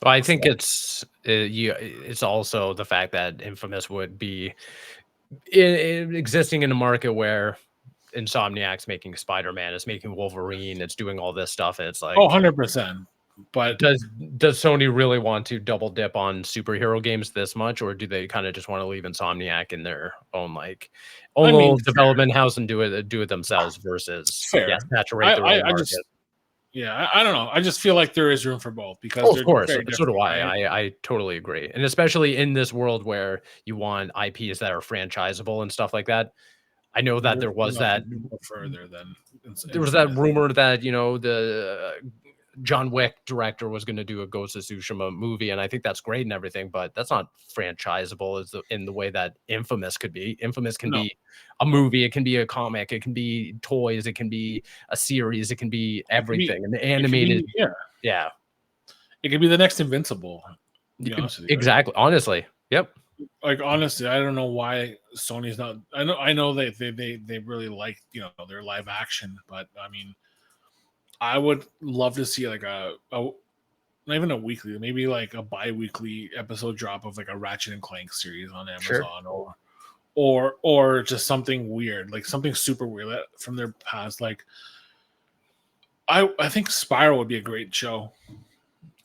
Well, I think it's also the fact that Infamous would be existing in a market where Insomniac's making Spider-Man, it's making Wolverine, it's doing all this stuff. And it's like, 100%. But does Sony really want to double dip on superhero games this much, or do they kind of just want to leave Insomniac in their own little development house and do it themselves versus fair. saturate their own market? I don't know. I just feel like there is room for both because Of course, so do I. Right? I totally agree, and especially in this world where you want IPs that are franchisable and stuff like that. I know that there was that further than rumor that the John Wick director was going to do a Ghost of Tsushima movie, and I think that's great and everything, but that's not franchisable in the way that Infamous could be. Infamous can be a movie, it can be a comic, it can be toys, it can be a series, it can be everything, and animated. Yeah, it could be the next Invincible. To be honest with you, exactly. Honestly, yep. Like honestly, I don't know why Sony's not. I know they really like their live action, but I mean, I would love to see like a not even a weekly, maybe like a bi-weekly episode drop of like a Ratchet and Clank series on Amazon, or just something weird, like something super weird from their past. Like I think Spiral would be a great show.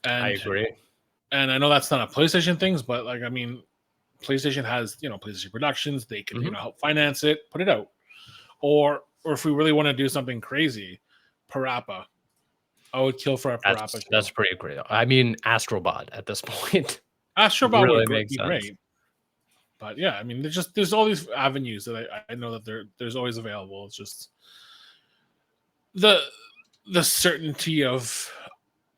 And I agree. And I know that's not a PlayStation things, but like I mean, PlayStation has PlayStation Productions. They can help finance it, put it out, or if we really want to do something crazy, Parappa. I would kill for a Parappa. That's pretty great. I mean, Astrobot at this point. Astrobot really would be great. But yeah, I mean, there's all these avenues that I know that there's always available. It's just the certainty of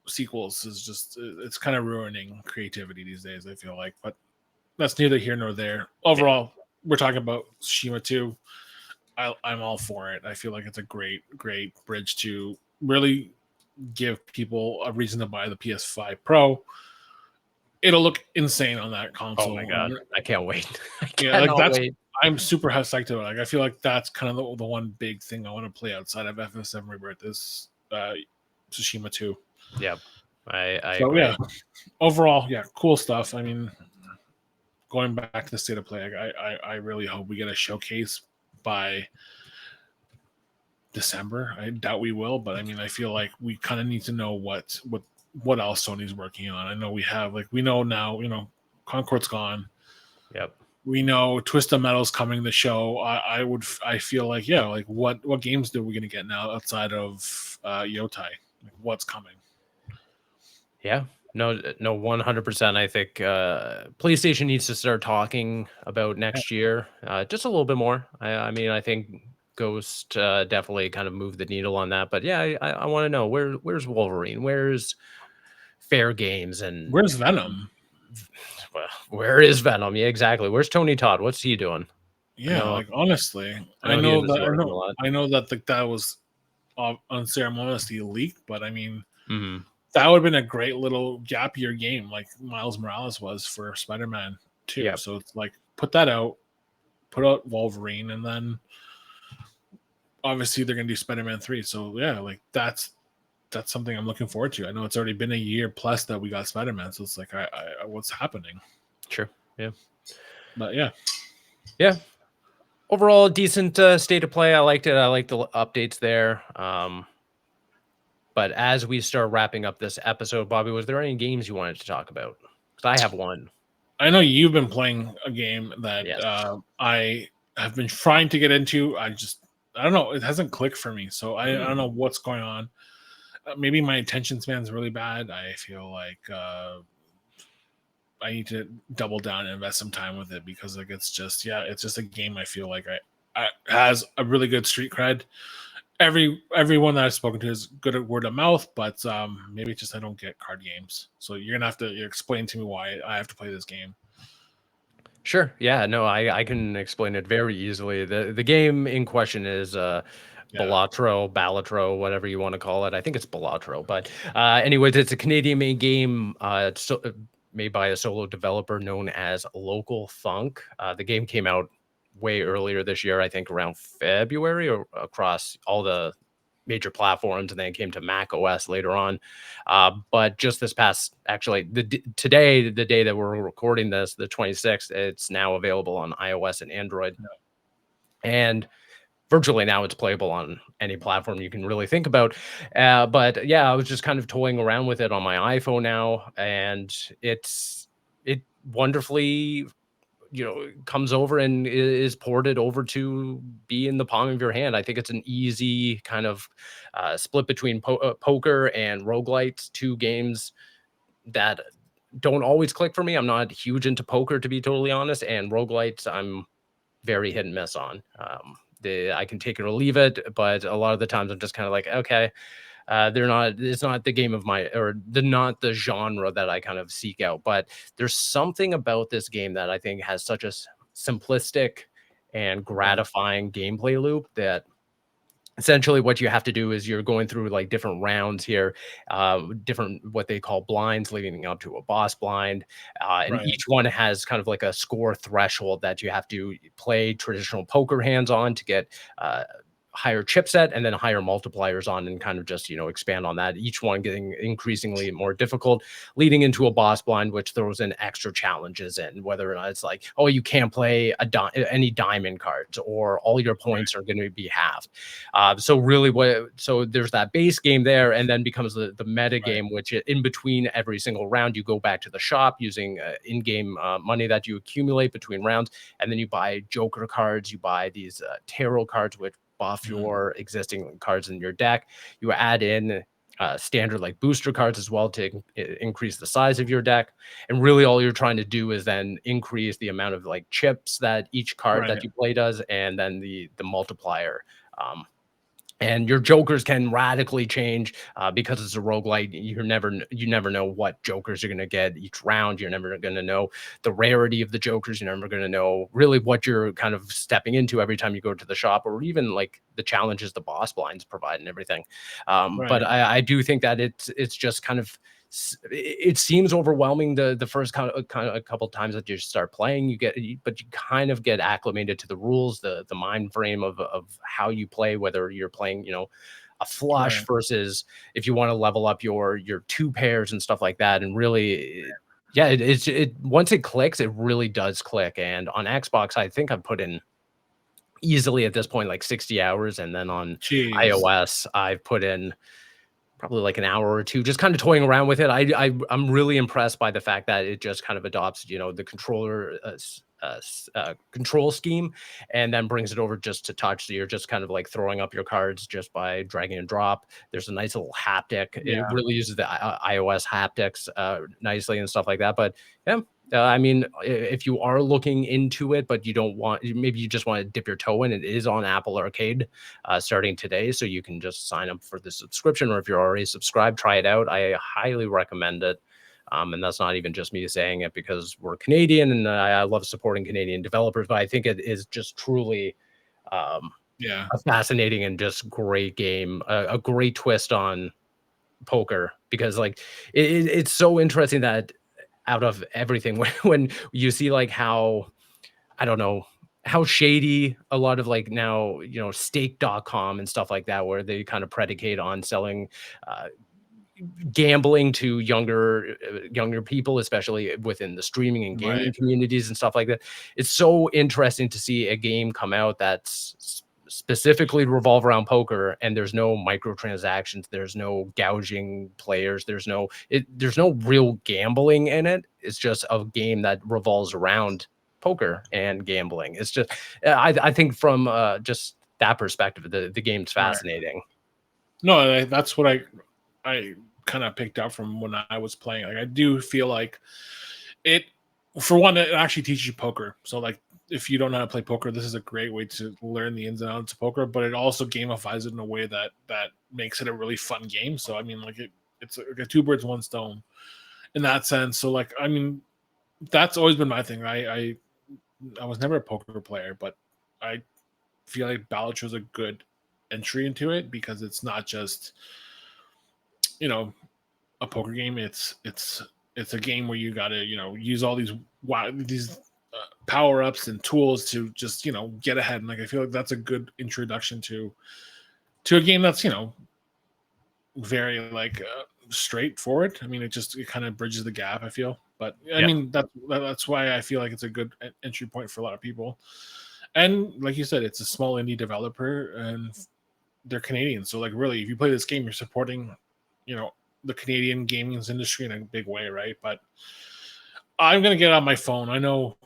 sequels is just it's kind of ruining creativity these days, I feel like. But that's neither here nor there. Overall, we're talking about Tsushima 2. I'm all for it. I feel like it's a great bridge to really give people a reason to buy the PS5 Pro. It'll look insane on that console. Oh my god, I can't wait. Wait. I'm super psyched about it. Like I feel like that's kind of the one big thing I want to play outside of FF7 Rebirth is Tsushima 2. Yep. I agree. Yeah. Overall, cool stuff. I mean, going back to the state of play, I really hope we get a showcase by December. I doubt we will, but I mean, I feel like we kind of need to know what else Sony's working on. I know we know now, Concord's gone. Yep. We know Twisted Metal's coming to show. I feel like what games are we going to get now outside of Yōtei? Like, what's coming? Yeah. No, 100%. I think PlayStation needs to start talking about next year just a little bit more. I mean, I think Ghost definitely kind of moved the needle on that. But yeah, I want to know where's Wolverine? Where's Fair Games? And where's Venom? Well, where is Venom? Yeah, exactly. Where's Tony Todd? What's he doing? Yeah, like honestly, I know that that was unceremoniously leaked, but I mean, that would have been a great little gap year game, like Miles Morales was for Spider-Man 2. Yeah, So it's like put that out, put out Wolverine, and then obviously they're gonna do Spider-Man 3. So yeah, like that's something I'm looking forward to. I know it's already been a year plus that we got Spider-Man, so it's like I what's happening? sure. Yeah. But yeah, Yeah. Overall, decent state of play. I liked it. I liked the updates there. But as we start wrapping up this episode, Bobby, was there any games you wanted to talk about? Because I have one. I know you've been playing a game that Yes. I have been trying to get into. I don't know, it hasn't clicked for me, so I don't know what's going on. Maybe my attention span is really bad. I feel like I need to double down and invest some time with it because like it's just a game I feel like I has a really good street cred. Everyone that I've spoken to is good at word of mouth, but maybe it's just I don't get card games. So you're gonna have to explain to me why I have to play this game. Sure. Yeah. No, I can explain it very easily. The game in question is Yeah. Balatro, whatever you want to call it. I think it's Balatro. But anyways, it's a Canadian-made game. Made by a solo developer known as Local Funk. The game came out way earlier this year, I think around February, or across all the major platforms, and then it came to Mac OS later on. But just this past, actually, today, the day that we're recording this, the 26th, it's now available on iOS and Android. And virtually now it's playable on any platform you can really think about. But yeah, I was just kind of toying around with it on my iPhone now, and it wonderfully, comes over and is ported over to be in the palm of your hand. I think it's an easy kind of split between poker and roguelites, two games that don't always click for me. I'm not huge into poker, to be totally honest, and roguelites I'm very hit and miss on. I can take it or leave it, but a lot of the times I'm just kind of like, okay, it's not the game of my, or not the genre that I kind of seek out. But there's something about this game that I think has such a simplistic and Right. gratifying gameplay loop that essentially what you have to do is you're going through like different rounds here, different what they call blinds leading up to a boss blind, and Right. each one has kind of like a score threshold that you have to play traditional poker hands on to get higher chipset, and then higher multipliers on, and kind of just expand on that, each one getting increasingly more difficult, leading into a boss blind which throws in extra challenges in, whether or not it's like, oh, you can't play any diamond cards, or all your Right. points are going to be halved. So there's that base game there, and then becomes the meta Right. game, which in between every single round you go back to the shop using in-game money that you accumulate between rounds, and then you buy joker cards, you buy these tarot cards which buff Mhm. your existing cards in your deck. You add in standard like booster cards as well to increase the size of your deck. And really all you're trying to do is then increase the amount of like chips that each card that Right. you play does, and then the multiplier. Um, and your jokers can radically change because it's a roguelite. You never know what jokers you're going to get each round. You're never going to know the rarity of the jokers. You're never going to know really what you're kind of stepping into every time you go to the shop, or even like the challenges the boss blinds provide and everything. But Right. I do think that it's just kind of, it seems overwhelming the first kind of a couple times that you start playing. But you kind of get acclimated to the rules, the mind frame of how you play, whether you're playing a flush Right. versus if you want to level up your two pairs and stuff like that. And really, yeah, it once it clicks, it really does click. And on Xbox, I think I've put in easily at this point like 60 hours, and then on Jeez. iOS I've put in probably like an hour or two, just kind of toying around with it. I'm really impressed by the fact that it just kind of adopts, the controller control scheme, and then brings it over just to touch. So you're just kind of like throwing up your cards just by dragging and drop. There's a nice little haptic. It Yeah. really uses the iOS haptics nicely and stuff like that. But yeah. I mean, if you are looking into it, but you don't want, maybe you just want to dip your toe in, it is on Apple Arcade starting today. So you can just sign up for the subscription, or if you're already subscribed, try it out. I highly recommend it. And that's not even just me saying it because we're Canadian, and I love supporting Canadian developers, but I think it is just truly um, Yeah. a fascinating and just great game, a great twist on poker, because like it's so interesting that out of everything, when you see like how, I don't know, how shady a lot of like now, stake.com and stuff like that, where they kind of predicate on selling uh, gambling to younger people, especially within the streaming and gaming Right. communities and stuff like that. It's so interesting to see a game come out that's specifically revolve around poker, and there's no microtransactions, there's no gouging players, there's no real gambling in it. It's just a game that revolves around poker and gambling. It's just, I think from just that perspective, the game's Right. fascinating. No, that's what I kind of picked up from when I was playing. Like I do feel like it, for one, it actually teaches you poker. So like if you don't know how to play poker, this is a great way to learn the ins and outs of poker. But it also gamifies it in a way that makes it a really fun game. So I mean, like it's like a two birds one stone in that sense. So like I mean, that's always been my thing. I was never a poker player, but I feel like Balatro is a good entry into it because it's not just you know a poker game. It's a game where you got to use all these power ups and tools to just get ahead. And like I feel like that's a good introduction to a game that's very like straightforward. I mean, it kind of bridges the gap. I feel, but I Yeah, mean that's why I feel like it's a good entry point for a lot of people. And like you said, it's a small indie developer, and they're Canadian. So like really, if you play this game, you're supporting, you know, the Canadian gaming industry in a big way, right? But I'm gonna get it on my phone. I know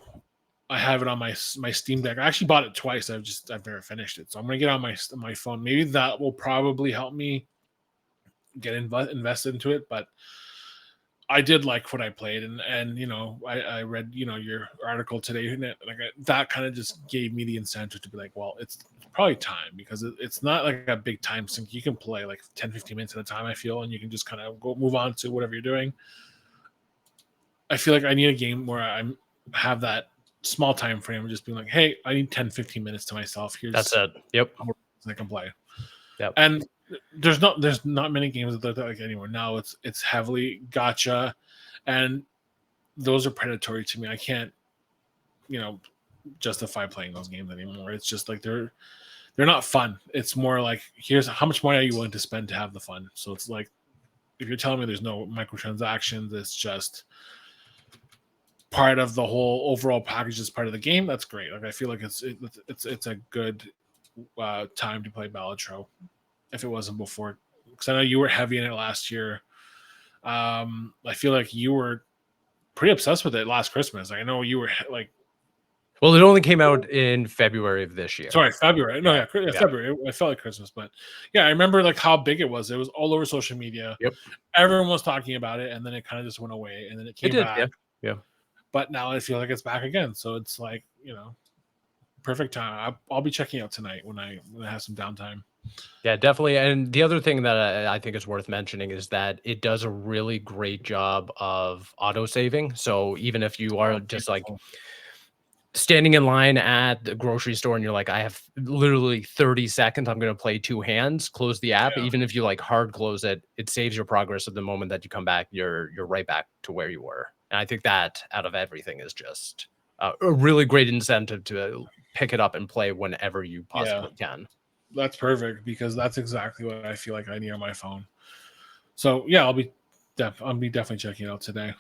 I have it on my Steam Deck. I actually bought it twice. I've never finished it, so I'm gonna get it on my phone. Maybe that will probably help me get invested into it. But I did like what I played, and I read your article today, and that kind of just gave me the incentive to be like, well, it's probably time because it's not like a big time sink. You can play like 10-15 minutes at a time, I feel, and you can just kind of go move on to whatever you're doing. I feel like I need a game where I have that small time frame of just being like, hey, I need 10-15 minutes to myself. that's Here's it. Yep. how I can play. Yep. And there's not many games that like anymore. Now it's heavily gotcha, and those are predatory to me. I can't, justify playing those games anymore. It's just like they're not fun. It's more like here's how much money are you willing to spend to have the fun. So it's like if you're telling me there's no microtransactions, it's just part of the whole overall package as part of the game. That's great. Like I feel like it's a good time to play Balatro if it wasn't before, because I know you were heavy in it last year. I feel like you were pretty obsessed with it last Christmas. I know you were like, Well, it only came out in February of this year. sorry, February. No, Yeah. yeah, Yeah. February. It felt like Christmas, but yeah, I remember like how big it was. It was all over social media. Yep. Everyone was talking about it, and then it kind of just went away, and then it It came did. back. Yeah. Yeah. But now I feel like it's back again. So it's like perfect time. I'll be checking out tonight when I have some downtime. Yeah, definitely. And the other thing that I think is worth mentioning is that it does a really great job of auto saving. So even if you Oh, are just like beautiful. standing in line at the grocery store and you're like, I have literally 30 seconds, I'm going to play two hands, close the app. Yeah. Even if you like hard close it, it saves your progress of the moment that you come back, you're right back to where you were. And I think that out of everything is just a really great incentive to pick it up and play whenever you Yeah. possibly can. That's perfect because that's exactly what I feel like I need on my phone. So yeah, I'll be definitely checking it out today.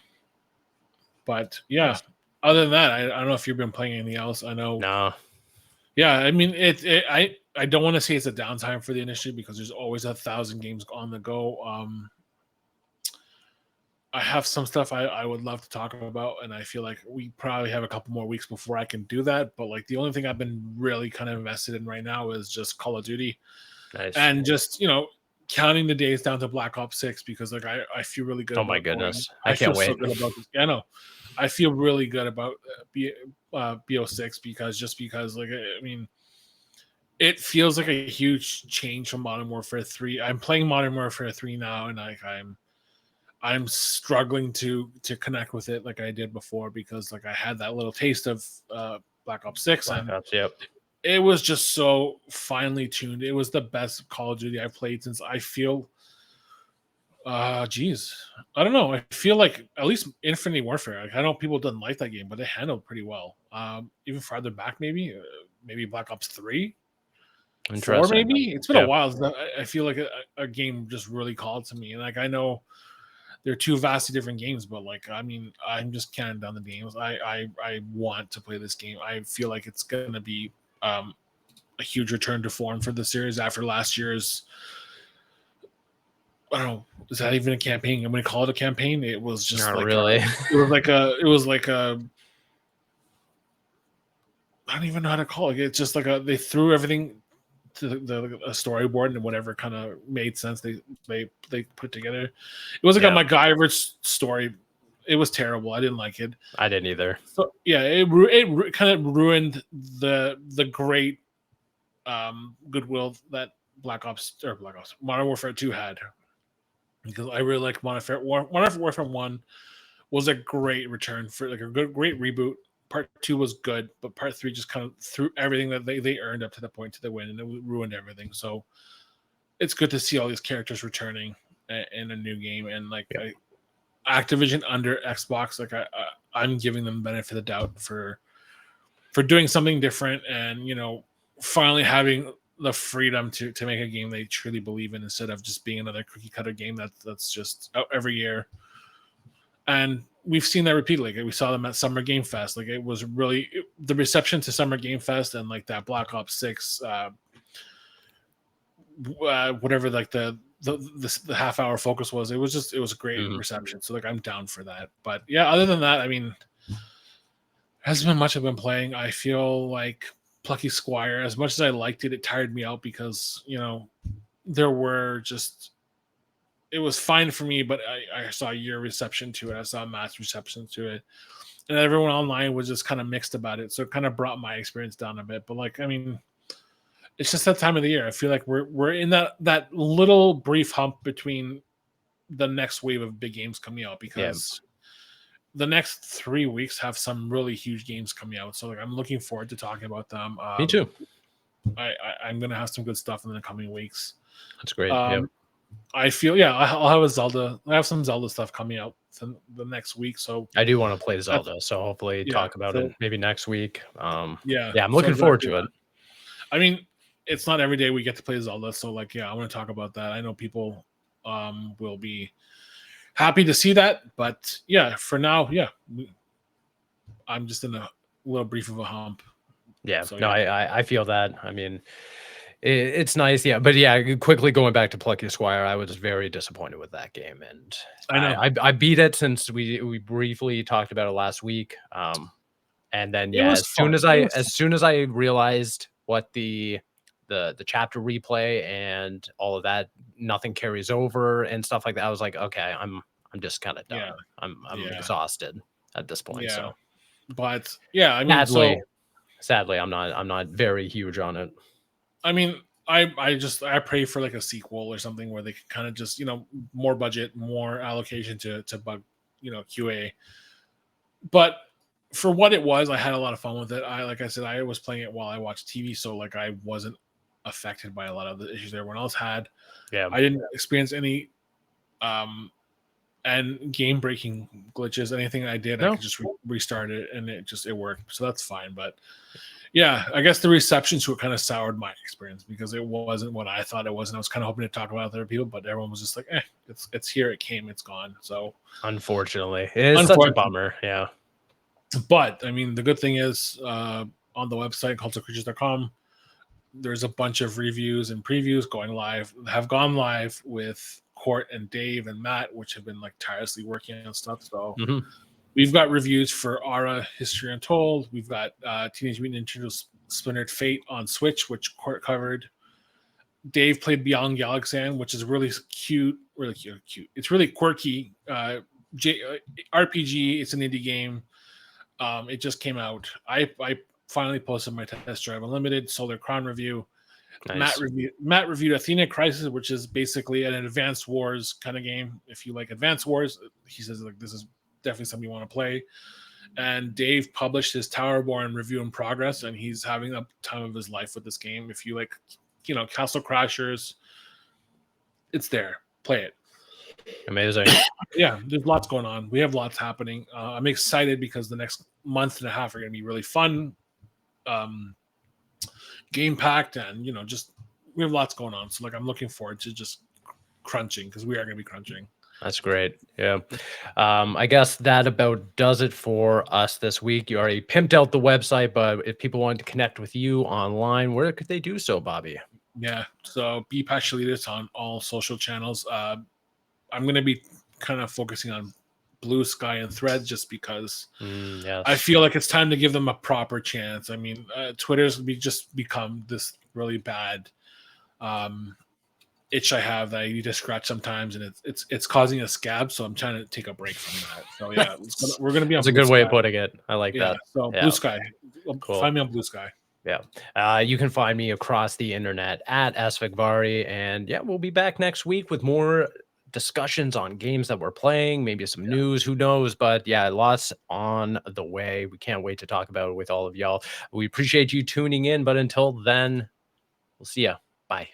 But yeah, Nice. other than that, I don't know if you've been playing anything else. I know. No. Yeah, I mean I don't want to say it's a downtime for the industry because there's always 1,000 games on the go. I have some stuff I would love to talk about, and I feel like we probably have a couple more weeks before I can do that. But like the only thing I've been really kind of invested in right now is just Call of Duty, Nice. and just counting the days down to Black Ops 6 because like I feel really good Oh my about going. goodness. I I feel can't so wait. good about this. Yeah, I know. I feel really good about BO6 because like I mean it feels like a huge change from Modern Warfare 3. I'm playing Modern Warfare 3 now, and like I'm struggling to connect with it like I did before because like I had that little taste of Black Ops 6, Black and Ops. Yep. it was just so finely tuned. It was the best Call of Duty I've played since I feel Geez, I don't know. I feel like at least Infinity Warfare. Like, I know people didn't like that game, but they handled pretty well. Even farther back, maybe Black Ops 3, 4, Interesting. maybe. It's been a Yeah. while. I feel like a game just really called to me, and like I know they're two vastly different games, but like I mean, I'm just counting down the games. I want to play this game. I feel like it's gonna be a huge return to form for the series after last year's. I don't know. Is that even a campaign? I'm going to call it a campaign. It was just Not like really. it was like a. I don't even know how to call it. It's just like they threw everything to a storyboard and whatever kind of made sense. They put together. It was like a Yeah. MacGyver story. It was terrible. I didn't like it. I didn't either. So yeah, it kind of ruined the great goodwill that Black Ops Modern Warfare 2 had, because I really like Modern Warfare 1 was a great return for like a great reboot. Part 2 was good, but part 3 just kind of threw everything that they earned up to the point to the win, and it ruined everything. So it's good to see all these characters returning in a new game, and like Yeah. Activision under Xbox, like I'm giving them the benefit of the doubt for doing something different, and finally having the freedom to make a game they truly believe in, instead of just being another cookie cutter game that's just out every year. And we've seen that repeatedly. Like, we saw them at Summer Game Fest. Like, it was really the reception to Summer Game Fest, and like that Black Ops 6, whatever, like the half hour focus was. It was a great reception. So like I'm down for that. But yeah, other than that, I mean, hasn't been much I've been playing. I feel like Plucky Squire, as much as I liked it, it tired me out because there were just, it was fine for me, but I saw your reception to it. I saw Matt's reception to it, and everyone online was just kind of mixed about it. So it kind of brought my experience down a bit. But like, I mean, it's just that time of the year. I feel like we're in that little brief hump between the next wave of big games coming out, because the next 3 weeks have some really huge games coming out. So like, I'm looking forward to talking about them. Me too. I'm gonna have some good stuff in the coming weeks. That's great. Yeah. I feel, yeah, I'll have a Zelda. I have some Zelda stuff coming out the next week. So I do want to play Zelda, so hopefully yeah, talk about so it maybe next week. yeah, Yeah, I'm so looking forward exactly to that. it. I mean, it's not every day we get to play Zelda, so like, yeah, I want to talk about that. I know people will be happy to see that, but yeah, for now, yeah, I'm just in a little brief of a hump. Yeah, So no, yeah, I feel that. I mean, it's nice, yeah, but yeah, quickly going back to Plucky Squire, I was very disappointed with that game, and I know I beat it since we briefly talked about it last week. And then it yeah, was fun. It was fun. as soon as I realized what the chapter replay and all of that, nothing carries over and stuff like that, I was like, okay, I'm just kind of Yeah, done. I'm yeah, exhausted at this point. yeah. So But yeah, I mean, sadly, so sadly, I'm not very huge on it. I mean, I pray for like a sequel or something where they can kind of just more budget, more allocation to bug QA. But for what it was, I had a lot of fun with it. Like I said, I was playing it while I watched TV, so like I wasn't affected by a lot of the issues everyone else had. Yeah, I didn't experience any um and game breaking glitches. Anything I did, I no, could just restart it, and it worked. So that's fine. But yeah, I guess the reception to it kind of soured my experience, because it wasn't what I thought it was, and I was kind of hoping to talk about it with other people, but everyone was just like, it's here, it came, it's gone." So unfortunately, it is such a unfortunately, bummer. Yeah, but I mean, the good thing is, on the website cultofcreatures.com, there's a bunch of reviews and previews have gone live with Court and Dave and Matt, which have been like tirelessly working on stuff. So we've got reviews for Aura History Untold. We've got Teenage Mutant Ninja Turtles Splintered Fate on Switch, which Court covered. Dave played Beyond Galaxian, which is really cute, really cute. It's really quirky. RPG. It's an indie game. It just came out. I finally posted my Test Drive Unlimited Solar Crown review. nice. Matt reviewed Athena Crisis, which is basically an Advanced Wars kind of game. If you like Advanced Wars, he says like this is definitely something you want to play. And Dave published his Towerborn review in progress, and he's having the time of his life with this game. If you like, Castle Crashers, it's there. Play it. Amazing. Yeah, there's lots going on. We have lots happening. I'm excited because the next month and a half are going to be really fun, game packed, and just we have lots going on. So like, I'm looking forward to just crunching because we are going to be crunching. That's great. Yeah. I guess that about does it for us this week. You already pimped out the website, but if people wanted to connect with you online, where could they do so, Bobby? Yeah. So be Pachelitis on all social channels. I'm going to be kind of focusing on Bluesky and Threads just because Yes. I feel like it's time to give them a proper chance. I mean, Twitter's just become this really bad itch I have that I need to scratch sometimes, and it's causing a scab. So I'm trying to take a break from that. So yeah, we're gonna be on. That's a good way of putting it. I like Yeah. that. So Yeah. Bluesky, Cool. find me on Bluesky. Yeah. You can find me across the internet at Svigvari. And yeah, we'll be back next week with more discussions on games that we're playing, maybe some news, who knows? But yeah, lots on the way. We can't wait to talk about it with all of y'all. We appreciate you tuning in. But until then, we'll see ya. Bye.